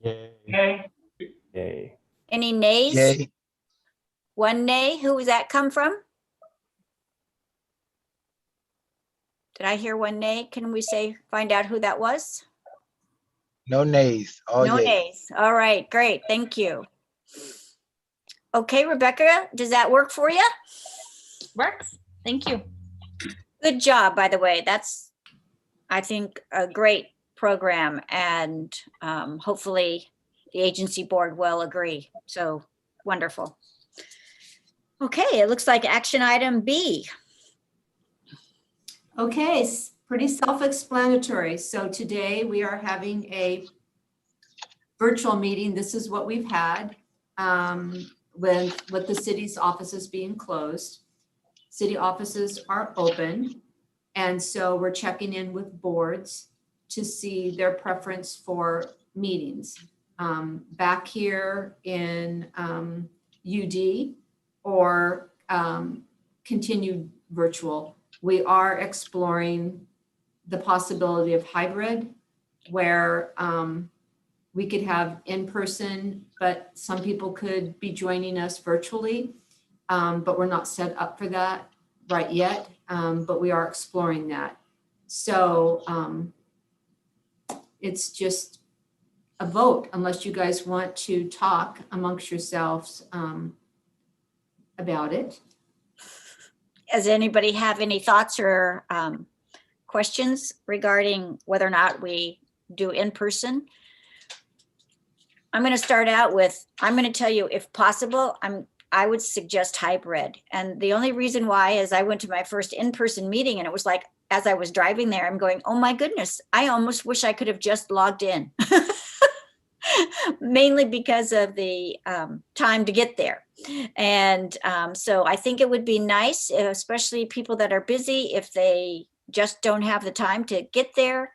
Yay. Any nays? Yay. One nay. Who was that come from? Did I hear one nay? Can we find out who that was? No nays. All No yays. nays. All right, great. Thank you. Okay, Rebecca, does that work for you? Works. Thank you. Good job, by the way. That's, I think, a great program, and hopefully the agency board will agree. So wonderful. Okay, it looks like action item B. Okay, pretty self-explanatory. So today we are having a virtual meeting. This is what we've had with the city's offices being closed. City offices are open. And so we're checking in with boards to see their preference for meetings. Back here in UD or continued virtual. We are exploring the possibility of hybrid where we could have in person, but some people could be joining us virtually. But we're not set up for that right yet, but we are exploring that. So it's just a vote unless you guys want to talk amongst yourselves about it. Does anybody have any thoughts or questions regarding whether or not we do in person? I'm going to start out with, I'm going to tell you, if possible, I would suggest hybrid. And the only reason why is I went to my first in-person meeting and it was like, as I was driving there, I'm going, oh my goodness, I almost wish I could have just logged in. Mainly because of the time to get there. And so I think it would be nice, especially people that are busy, if they just don't have the time to get there.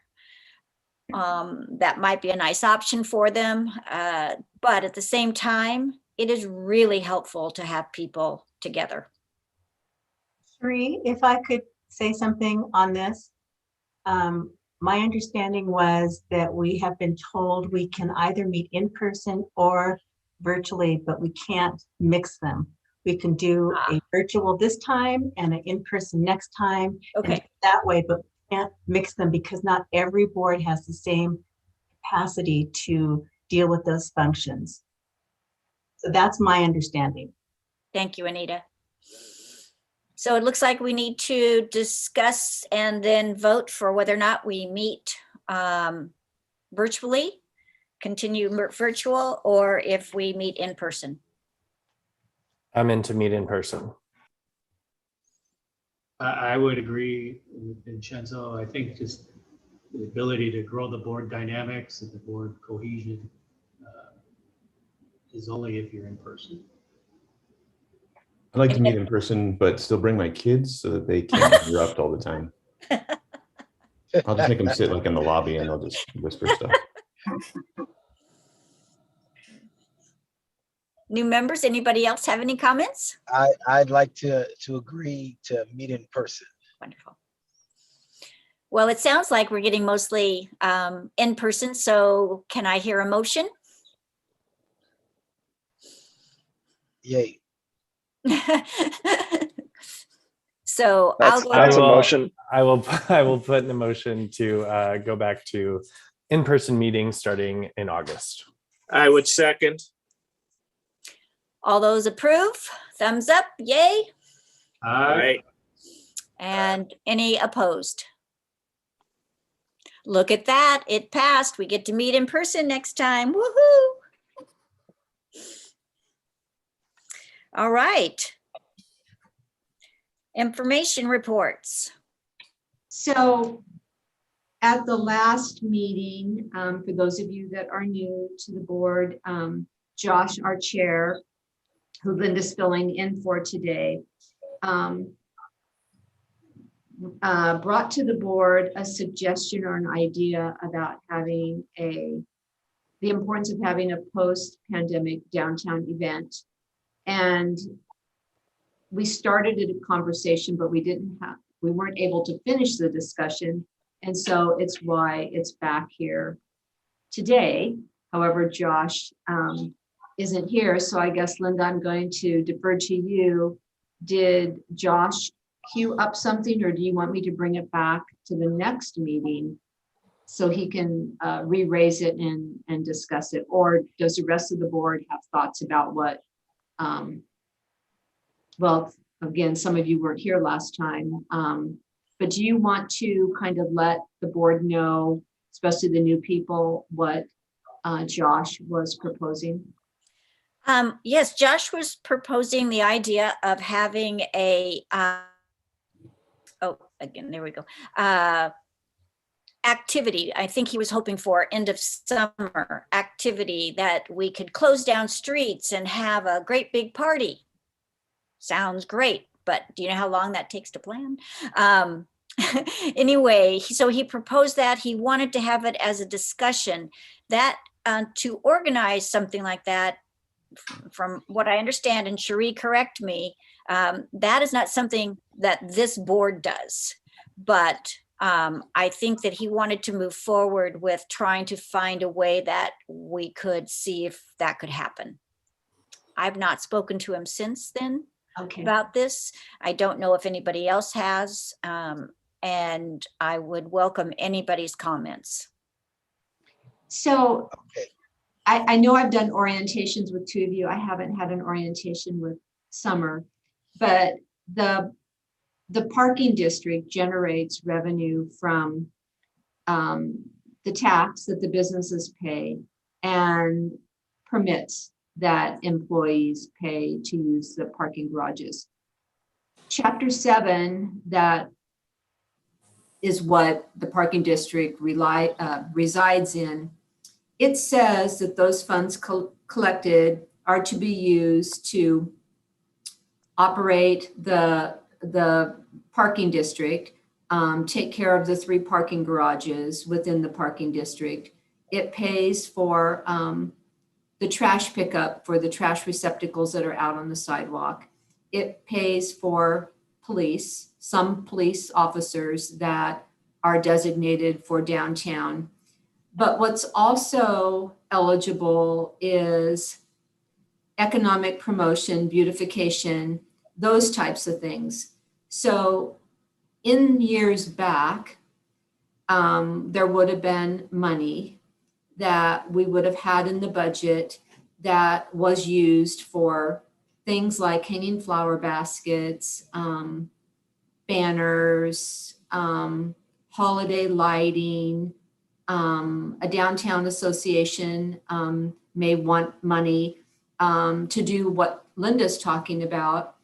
That might be a nice option for them. But at the same time, it is really helpful to have people together. Sheree, if I could say something on this. My understanding was that we have been told we can either meet in person or virtually, but we can't mix them. We can do a virtual this time and an in-person next time. and Okay. that way, but we can't mix them because not every board has the same capacity to deal with those functions. So that's my understanding. Thank you, Anita. So it looks like we need to discuss and then vote for whether or not we meet virtually, continue virtual, or if we meet in person. I'm in to meet in person. I would agree with Vincenzo. I think just the ability to grow the board dynamics and the board cohesion is only if you're in person. I'd like to meet in person, but still bring my kids so that they can't interrupt all the time. I'll just make them sit like in the lobby and they'll just whisper stuff. New members, anybody else have any comments? I'd like to agree to meet in person. Wonderful. Well, it sounds like we're getting mostly in person, so can I hear a motion? Yay. So I'll That's, go. that's a will- motion. I will put in the motion to go back to in-person meetings starting in August. I would second. All those approve, thumbs up, yay. All right. And any opposed? Look at that. It passed. We get to meet in person next time. Woohoo. All right. Information reports. So at the last meeting, for those of you that are new to the board, Josh, our chair, who Linda's filling in for today, brought to the board a suggestion or an idea about having the importance of having a post-pandemic downtown event. And we started a conversation, but we weren't able to finish the discussion. And so it's why it's back here today. However, Josh isn't here. So I guess, Linda, I'm going to defer to you. Did Josh queue up something, or do you want me to bring it back to the next meeting so he can re-raise it and discuss it? Or does the rest of the board have thoughts about what, well, again, some of you weren't here last time, but do you want to kind of let the board know, especially the new people, what Josh was proposing? Yes, Josh was proposing the idea of having there we go. Activity. I think he was hoping for end of summer activity that we could close down streets and have a great big party. Sounds great, but do you know how long that takes to plan? Anyway, so he proposed that. He wanted to have it as a discussion that to organize something like that, from what I understand, and Cherie, correct me, that is not something that this board does. But I think that he wanted to move forward with trying to find a way that we could see if that could happen. I've not spoken to him since then about this. I don't know if anybody else has, and I would welcome anybody's comments. So I know I've done orientations with two of you. I haven't had an orientation with Summer, but the parking district generates revenue from the tax that the businesses pay and permits that employees pay to use the parking garages. Chapter 7, that is what the parking district resides in. It says that those funds collected are to be used to operate the parking district, take care of the 3 parking garages within the parking district. It pays for the trash pickup for the trash receptacles that are out on the sidewalk. It pays for police, some police officers that are designated for downtown. But what's also eligible is economic promotion, beautification, those types of things. So in years back, there would have been money that we would have had in the budget that was used for things like hanging flower baskets, banners, holiday lighting. A downtown association may want money to do what Linda's talking about.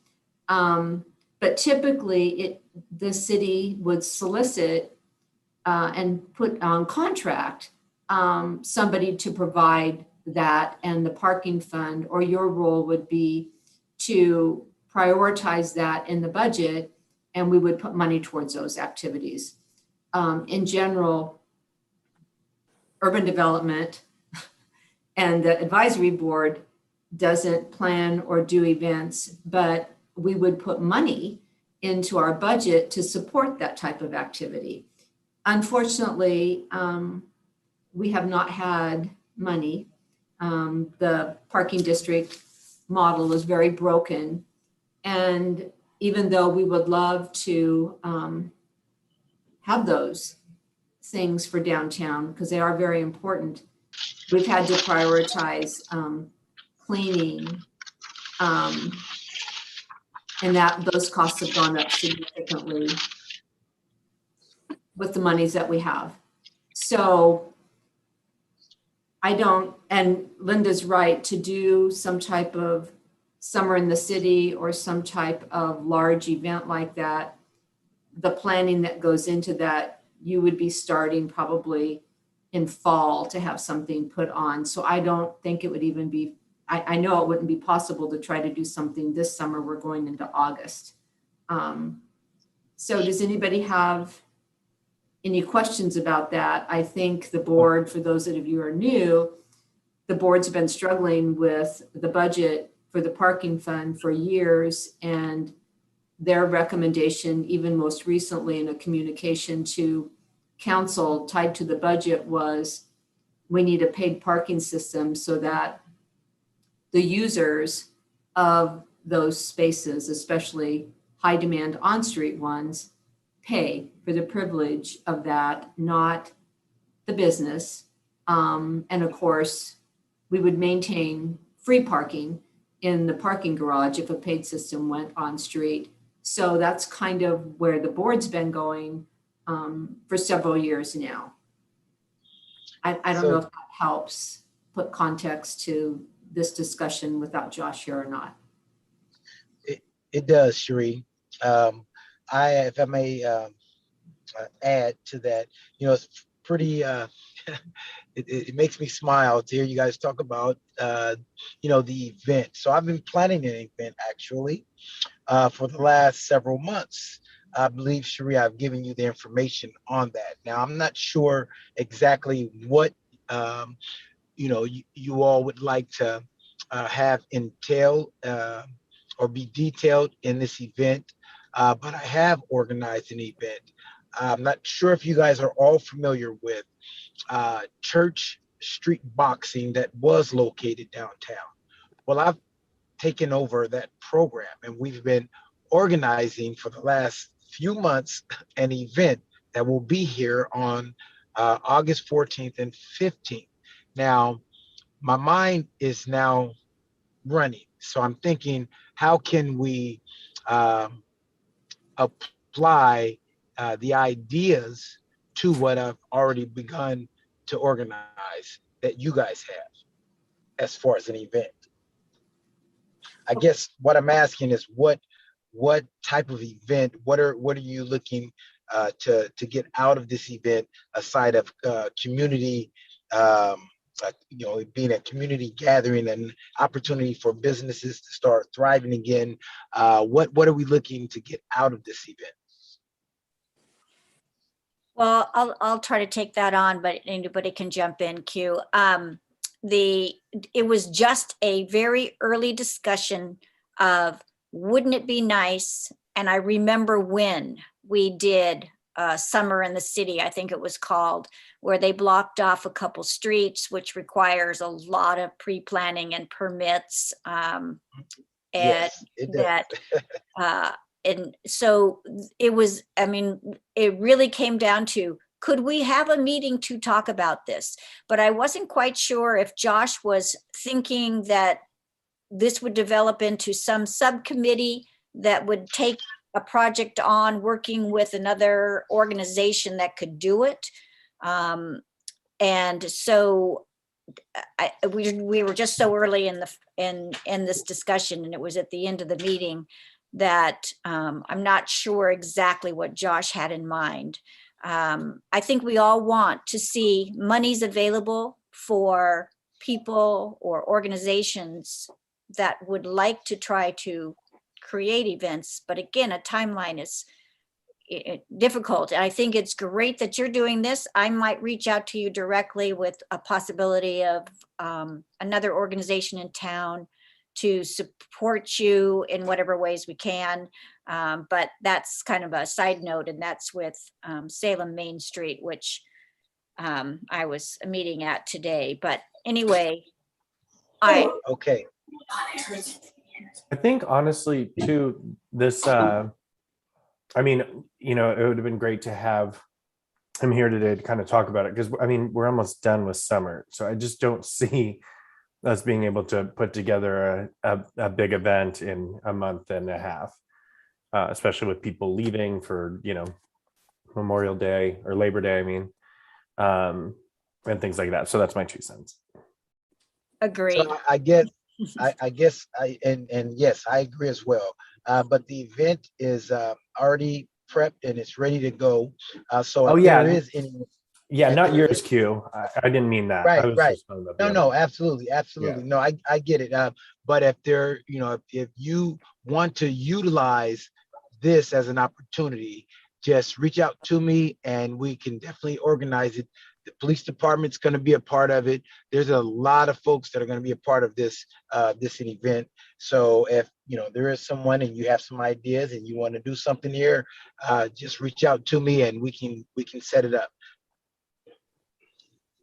But typically the city would solicit and put on contract somebody to provide that, and the parking fund, or your role would be to prioritize that in the budget, and we would put money towards those activities. In general, urban development and the advisory board doesn't plan or do events, but we would put money into our budget to support that type of activity. Unfortunately, we have not had money. The parking district model is very broken. And even though we would love to have those things for downtown, because they are very important, we've had to prioritize cleaning, and those costs have gone up significantly with the monies that we have. So I don't, and Linda's right, to do some type of summer in the city or some type of large event like that, the planning that goes into that, you would be starting probably in fall to have something put on. So I don't think it would even be, I know it wouldn't be possible to try to do something this summer. We're going into August. So does anybody have any questions about that? I think the board, for those of you who are new, the board's been struggling with the budget for the parking fund for years, and their recommendation, even most recently in a communication to council tied to the budget, was we need a paid parking system so that the users of those spaces, especially high demand on-street ones, pay for the privilege of that, not the business. And of course, we would maintain free parking in the parking garage if a paid system went on street. So that's kind of where the board's been going for several years now. I don't know if that helps put context to this discussion without Josh here or not. It does, Cherie. If I may add to that, it's pretty, it makes me smile to hear you guys talk about, the event. So I've been planning an event actually for the last several months. I believe, Cherie, I've given you the information on that. Now, I'm not sure exactly what, you all would like to have entail or be detailed in this event, but I have organized an event. I'm not sure if you guys are all familiar with Church Street Boxing that was located downtown. Well, I've taken over that program, and we've been organizing for the last few months an event that will be here on August 14th and 15th. Now, my mind is now running. So I'm thinking, how can we apply the ideas to what I've already begun to organize that you guys have as far as an event? I guess what I'm asking is what type of event, what are you looking to get out of this event aside of community, being a community gathering and opportunity for businesses to start thriving again? What are we looking to get out of this event? Well, I'll try to take that on, but anybody can jump in, Q. It was just a very early discussion of, wouldn't it be nice? And I remember when we did Summer in the City, I think it was called, where they blocked off a couple streets, which requires a lot of pre-planning and permits. Yes, it does. And so it was, it really came down to, could we have a meeting to talk about this? But I wasn't quite sure if Josh was thinking that this would develop into some subcommittee that would take a project on, working with another organization that could do it. And so we were just so early in this discussion, and it was at the end of the meeting that I'm not sure exactly what Josh had in mind. I think we all want to see monies available for people or organizations that would like to try to create events. But again, a timeline is difficult. And I think it's great that you're doing this. I might reach out to you directly with a possibility of another organization in town to support you in whatever ways we can. But that's kind of a side note, and that's with Salem Main Street, which I was meeting at today. But anyway, Okay. I think honestly too, this, it would have been great to have him here today to kind of talk about it, because we're almost done with summer. So I just don't see us being able to put together a big event in a month and a half, especially with people leaving for, Memorial Day or Labor Day. and things like that. So that's my 2 cents. Agreed. So and yes, I agree as well. But the event is already prepped and it's ready to go. So Oh, if yeah. there is any, Yeah, if not there yours, is- Q. I didn't mean that. I Right, was right. just talking about the No, other. absolutely, absolutely. No, I get it. But if there, if you want to utilize this as an opportunity, just reach out to me and we can definitely organize it. The police department's going to be a part of it. There's a lot of folks that are going to be a part of this event. So if there is someone and you have some ideas and you want to do something here, just reach out to me and we can set it up.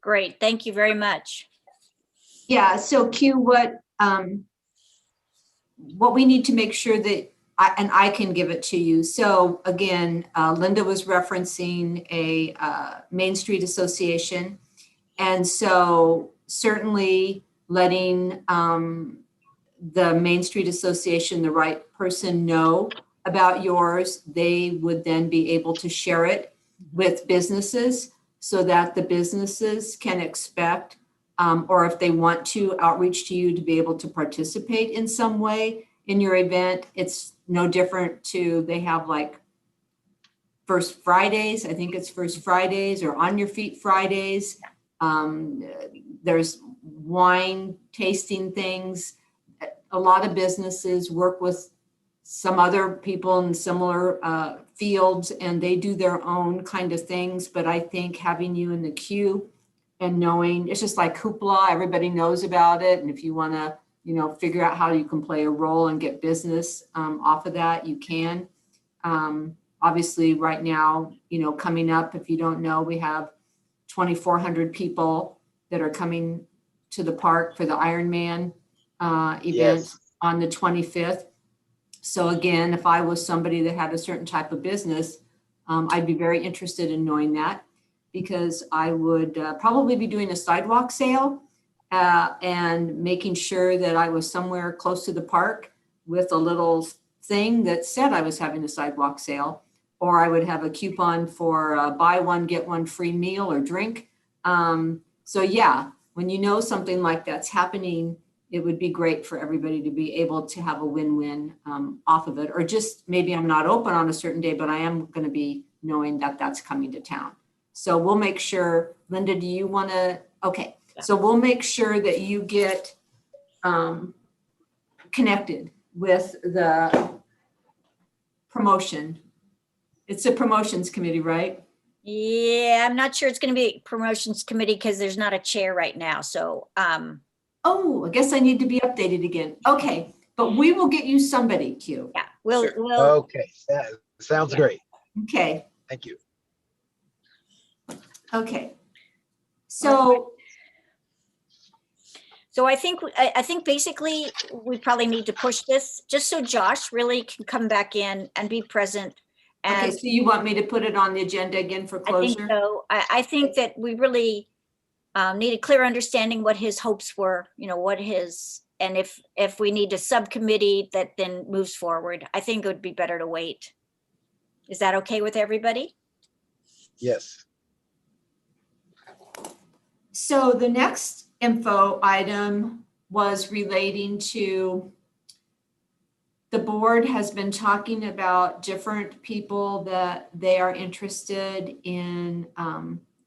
Great. Thank you very much. Yeah, so Q, what we need to make sure that, I can give it to you. So again, Linda was referencing a Main Street Association. And so certainly letting the Main Street Association, the right person, know about yours, they would then be able to share it with businesses so that the businesses can expect, or if they want to, outreach to you to be able to participate in some way in your event. It's no different to, they have like First Fridays, I think it's First Fridays or On Your Feet Fridays. There's wine tasting things. A lot of businesses work with some other people in similar fields and they do their own kind of things. But I think having you in the queue and knowing, it's just like Hoopla, everybody knows about it. And if you want to, figure out how you can play a role and get business off of that, you can. Obviously right now, coming up, if you don't know, we have 2,400 people that are coming to the park for the Ironman event Yes. on the 25th. So again, if I was somebody that had a certain type of business, I'd be very interested in knowing that, because I would probably be doing a sidewalk sale and making sure that I was somewhere close to the park with a little thing that said I was having a sidewalk sale, or I would have a coupon for buy one, get one free meal or drink. So yeah, when you know something like that's happening, it would be great for everybody to be able to have a win-win off of it. Or just maybe I'm not open on a certain day, but I am going to be knowing that that's coming to town. So we'll make sure, Linda, do you want to? Okay. So we'll make sure that you get connected with the promotion. It's a promotions committee, right? Yeah, I'm not sure it's going to be promotions committee because there's not a chair right now. So, Oh, I guess I need to be updated again. Okay, but we will get you somebody, Q. yeah, we'll, Okay, sounds great. Okay, Thank you. okay. So, So I think basically we probably need to push this just so Josh really can come back in and be present. okay, And so you want me to put it on the agenda again for I think closure? so. I think that we really need a clear understanding what his hopes were, what his, and if we need a subcommittee that then moves forward, I think it would be better to wait. Is that okay with everybody? Yes. So the next info item was relating to, the board has been talking about different people that they are interested in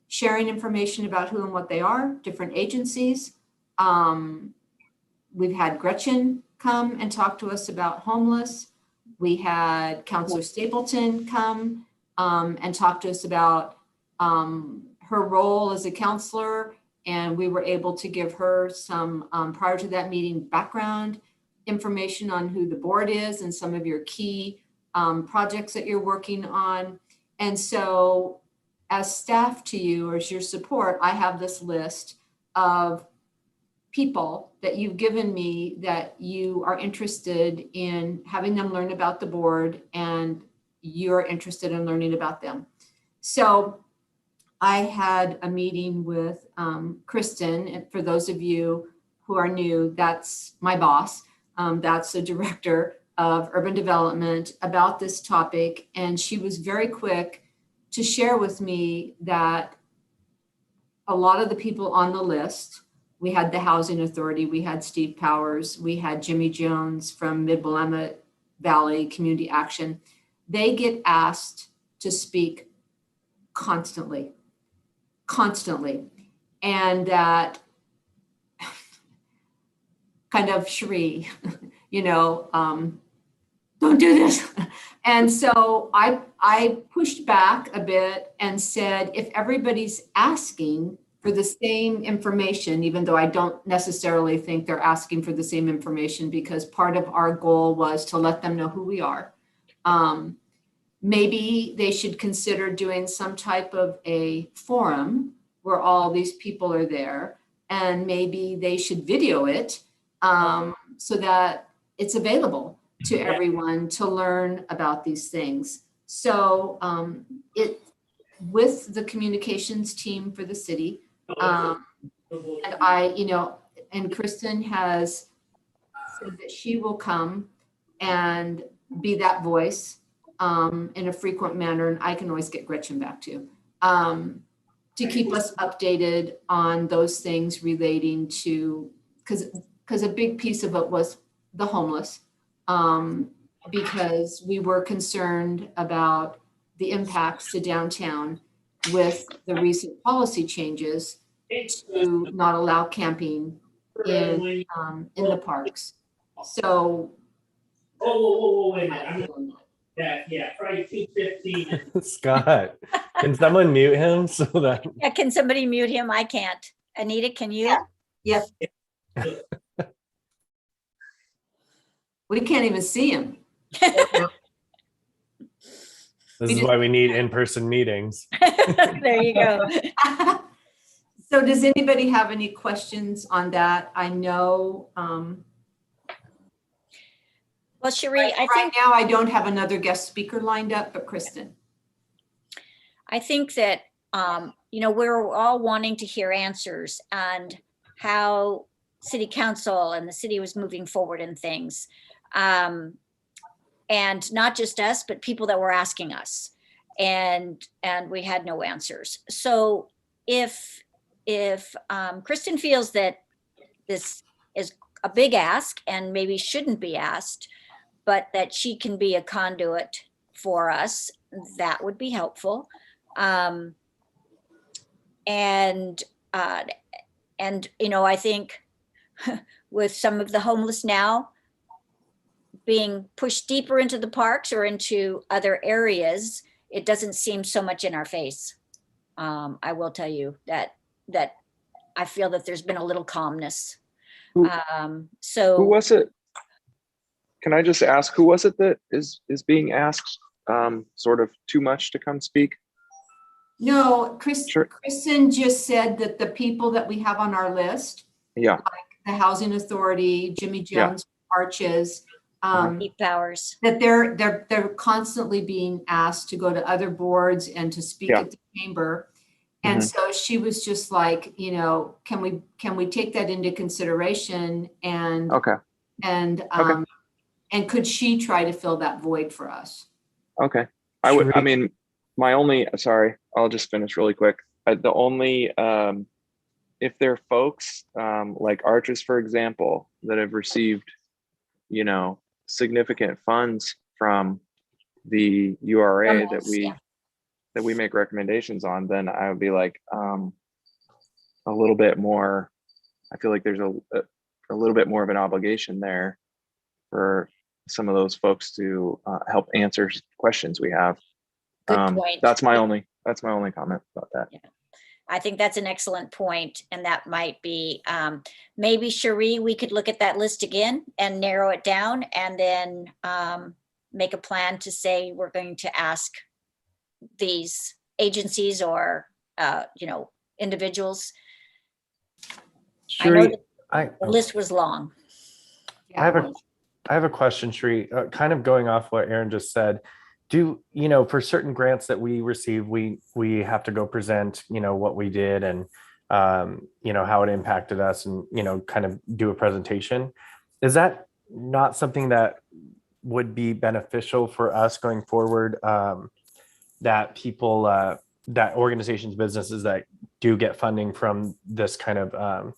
sharing information about who and what they are, different agencies. We've had Gretchen come and talk to us about homeless. We had Counselor Stapleton come and talk to us about her role as a counselor. And we were able to give her some, prior to that meeting, background information on who the board is and some of your key projects that you're working on. And so as staff to you, or as your support, I have this list of people that you've given me that you are interested in having them learn about the board and you're interested in learning about them. So I had a meeting with Kristen, and for those of you who are new, that's my boss. That's the director of urban development, about this topic. And she was very quick to share with me that a lot of the people on the list, we had the Housing Authority, we had Steve Powers, we had Jimmy Jones from Mid-Willamette Valley Community Action. They get asked to speak constantly. And that kind of Cherie, don't do this. And so I pushed back a bit and said, if everybody's asking for the same information, even though I don't necessarily think they're asking for the same information, because part of our goal was to let them know who we are. Maybe they should consider doing some type of a forum where all these people are there, and maybe they should video it so that it's available to everyone to learn about these things. So with the communications team for the city, and and Kristen has said that she will come and be that voice in a frequent manner, and I can always get Gretchen back to keep us updated on those things relating to, because a big piece of it was the homeless, because we were concerned about the impacts to downtown with the recent policy changes to not allow camping in the parks. So. Wait a minute. Yeah, probably 2:15. Scott, can someone mute him so that? Yeah, can somebody mute him? I can't. Anita, can you? Yep. We can't even see him. This is why we need in-person meetings. There you go. So does anybody have any questions on that? I know. Well, Cherie, I think right now I don't have another guest speaker lined up, but Kristen. I think that, we're all wanting to hear answers and how city council and the city was moving forward in things. And not just us, but people that were asking us, and we had no answers. So if Kristen feels that this is a big ask and maybe shouldn't be asked, but that she can be a conduit for us, that would be helpful. I think with some of the homeless now being pushed deeper into the parks or into other areas, it doesn't seem so much in our face. I will tell you that I feel that there's been a little calmness. Who was it? Can I just ask, who was it that is being asked sort of too much to come speak? No, Sure. Kristen just said that the people that we have on our list, Yeah. like the Housing Authority, Jimmy Jones, Arches, Steve Powers, that they're constantly being asked to go to other boards and to speak at the chamber. And so she was just like, can we take that into consideration, and Okay. And could she try to fill that void for us? Okay. Sorry, I'll just finish really quick. The only, if there are folks like Arches, for example, that have received, significant funds from the URA that we make recommendations on, then I would be like a little bit more. I feel like there's a little bit more of an obligation there for some of those folks to help answer questions we have. Good point. That's my only comment about that. Yeah. I think that's an excellent point, and that might be maybe Cherie, we could look at that list again and narrow it down, and then make a plan to say we're going to ask these agencies or individuals. Cherie, the list was long. I have a question, Cherie, kind of going off what Aaron just said. For certain grants that we receive, we have to go present, what we did and, how it impacted us, and, kind of do a presentation. Is that not something that would be beneficial for us going forward? That people, that organizations, businesses that do get funding from this kind of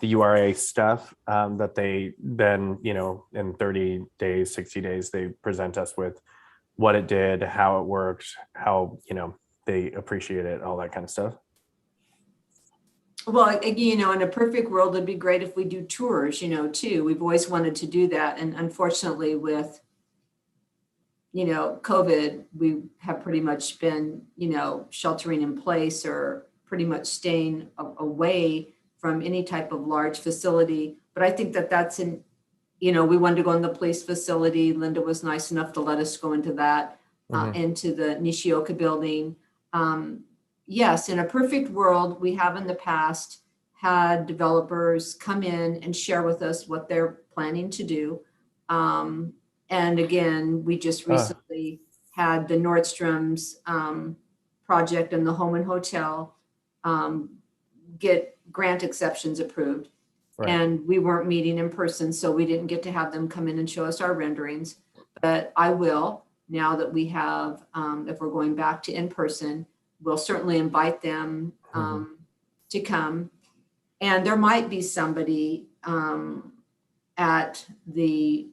the URA stuff, that they then, in 30 days, 60 days, they present us with what it did, how it worked, how, they appreciate it, all that kind of stuff. Well, again, in a perfect world, it'd be great if we do tours, too. We've always wanted to do that. And unfortunately with, COVID, we have pretty much been, sheltering in place or pretty much staying away from any type of large facility. But I think that that's we wanted to go in the police facility. Linda was nice enough to let us go into that, into the Nishioka building. Yes, in a perfect world, we have in the past had developers come in and share with us what they're planning to do. And again, we just recently had the Nordstrom's project and the home and hotel get grant exceptions approved. Right. And we weren't meeting in person, so we didn't get to have them come in and show us our renderings. But I will, now that we have, if we're going back to in person, we'll certainly invite them to come. And there might be somebody at the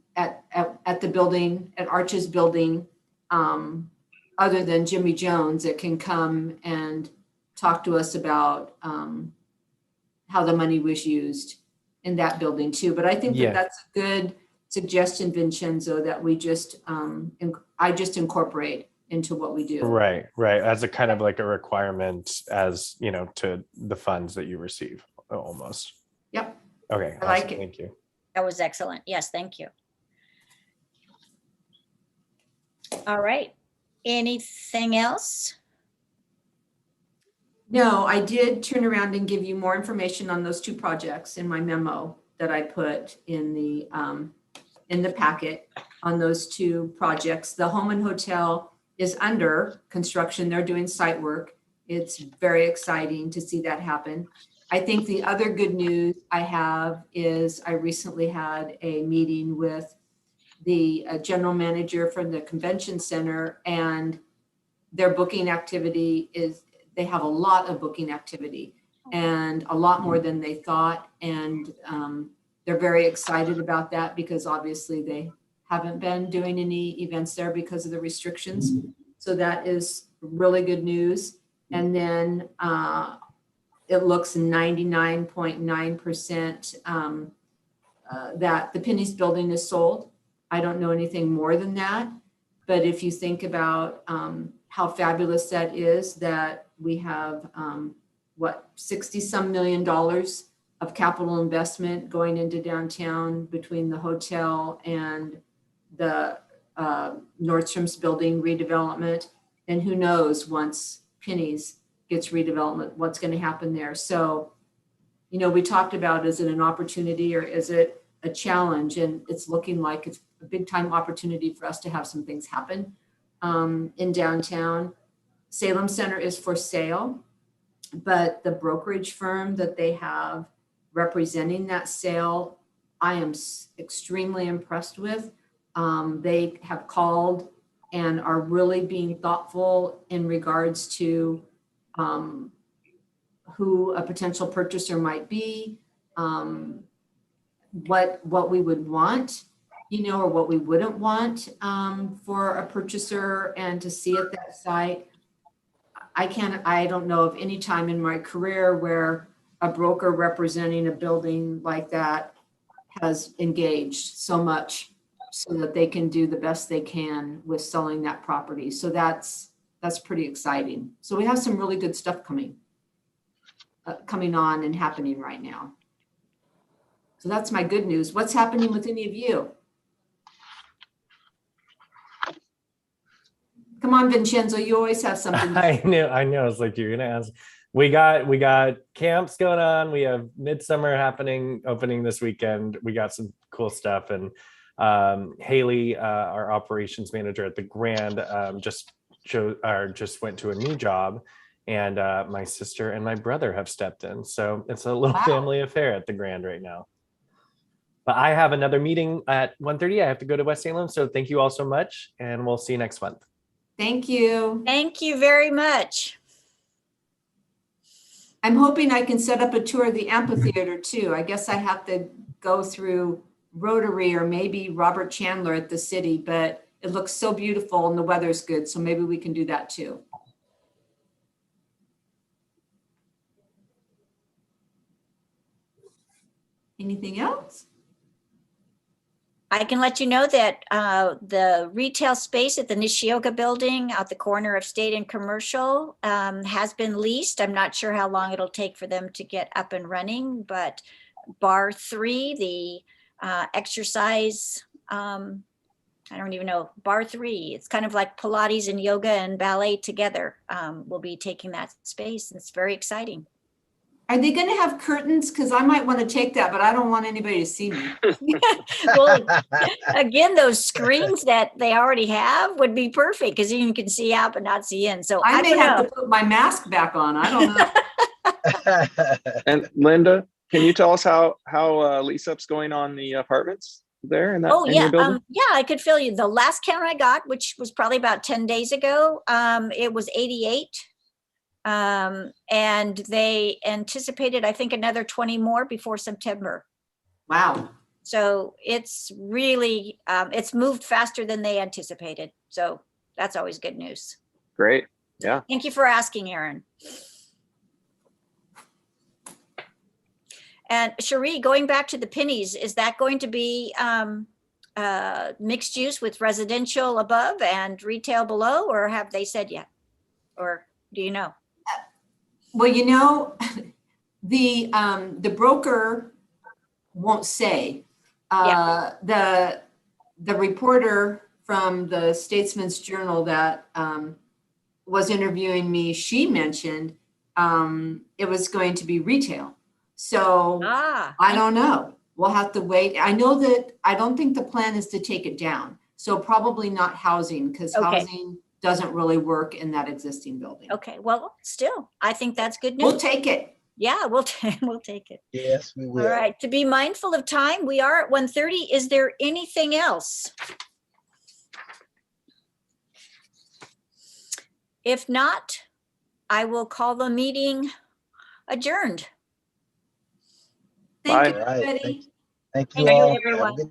building, at Arch's building, other than Jimmy Jones, that can come and talk to us about how the money was used in that building too. But I think that that's a good suggestion, Vincenzo, that we just, I just incorporate into what we do. Right. As a kind of like a requirement as, to the funds that you receive almost. Yep. Okay. I like it. Thank you. That was excellent. Yes, thank you. All right. Anything else? No, I did turn around and give you more information on those two projects in my memo that I put in the packet on those two projects. The home and hotel is under construction. They're doing site work. It's very exciting to see that happen. I think the other good news I have is I recently had a meeting with the general manager from the convention center, and their booking activity is, they have a lot of booking activity and a lot more than they thought. And they're very excited about that because obviously they haven't been doing any events there because of the restrictions. So that is really good news. And then it looks 99.9% that the Penny's building is sold. I don't know anything more than that. But if you think about how fabulous that is, that we have, 60-some million dollars of capital investment going into downtown between the hotel and the Nordstrom's building redevelopment. And who knows, once Penny's gets redevelopment, what's going to happen there. So, we talked about, is it an opportunity or is it a challenge? And it's looking like it's a big time opportunity for us to have some things happen in downtown. Salem Center is for sale, but the brokerage firm that they have representing that sale, I am extremely impressed with. They have called and are really being thoughtful in regards to who a potential purchaser might be, what we would want, or what we wouldn't want for a purchaser and to see at that site. I don't know of any time in my career where a broker representing a building like that has engaged so much so that they can do the best they can with selling that property. So that's pretty exciting. So we have some really good stuff coming on and happening right now. So that's my good news. What's happening with any of you? Come on, Vincenzo, you always have something. I know. I was like, you're gonna ask. We got camps going on. We have Midsummer opening this weekend. We got some cool stuff. And Haley, our operations manager at the Grand, just went to a new job, and my sister and my brother have stepped in. So it's a little family affair at the Grand right now. But I have another meeting at 1:30. I have to go to West Salem. So thank you all so much, and we'll see you next month. Thank you. Thank you very much. I'm hoping I can set up a tour of the amphitheater too. I guess I have to go through Rotary or maybe Robert Chandler at the city, but it looks so beautiful and the weather's good. So maybe we can do that too. Anything else? I can let you know that the retail space at the Nishioka building out the corner of State and Commercial has been leased. I'm not sure how long it'll take for them to get up and running, but Bar 3, the exercise, I don't even know, Bar 3, it's kind of like Pilates and yoga and ballet together, will be taking that space. It's very exciting. Are they going to have curtains? Because I might want to take that, but I don't want anybody to see me. Well, again, those screens that they already have would be perfect because you can see out but not see in. So I may don't have know. to put my mask back on. I don't know. And Linda, can you tell us how lease up's going on the apartments there in that Oh in your yeah, building? yeah, I could fill you. The last count I got, which was probably about 10 days ago, it was 88. And they anticipated, I think, another 20 more before September. Wow. So it's really, it's moved faster than they anticipated. So that's always good news. Great. Yeah. Thank you for asking, Aaron. And Cherie, going back to the Pennies, is that going to be mixed use with residential above and retail below, or have they said yet? Or do you know? Well, you know, the broker won't say. The reporter from the Statesman's Journal that was interviewing me, she mentioned it was going to be retail. So I don't know. We'll have to wait. I know that I don't think the plan is to take it down. So probably not housing, because housing doesn't really work in that existing building. Okay, well, still, I think that's good news. We'll take it. Yeah, we'll take it. Yes, we will. All right, to be mindful of time, we are at 1:30. Is there anything else? If not, I will call the meeting adjourned. Thank Bye. you, All right, everybody. thank you Thank you, all. Have a everyone. good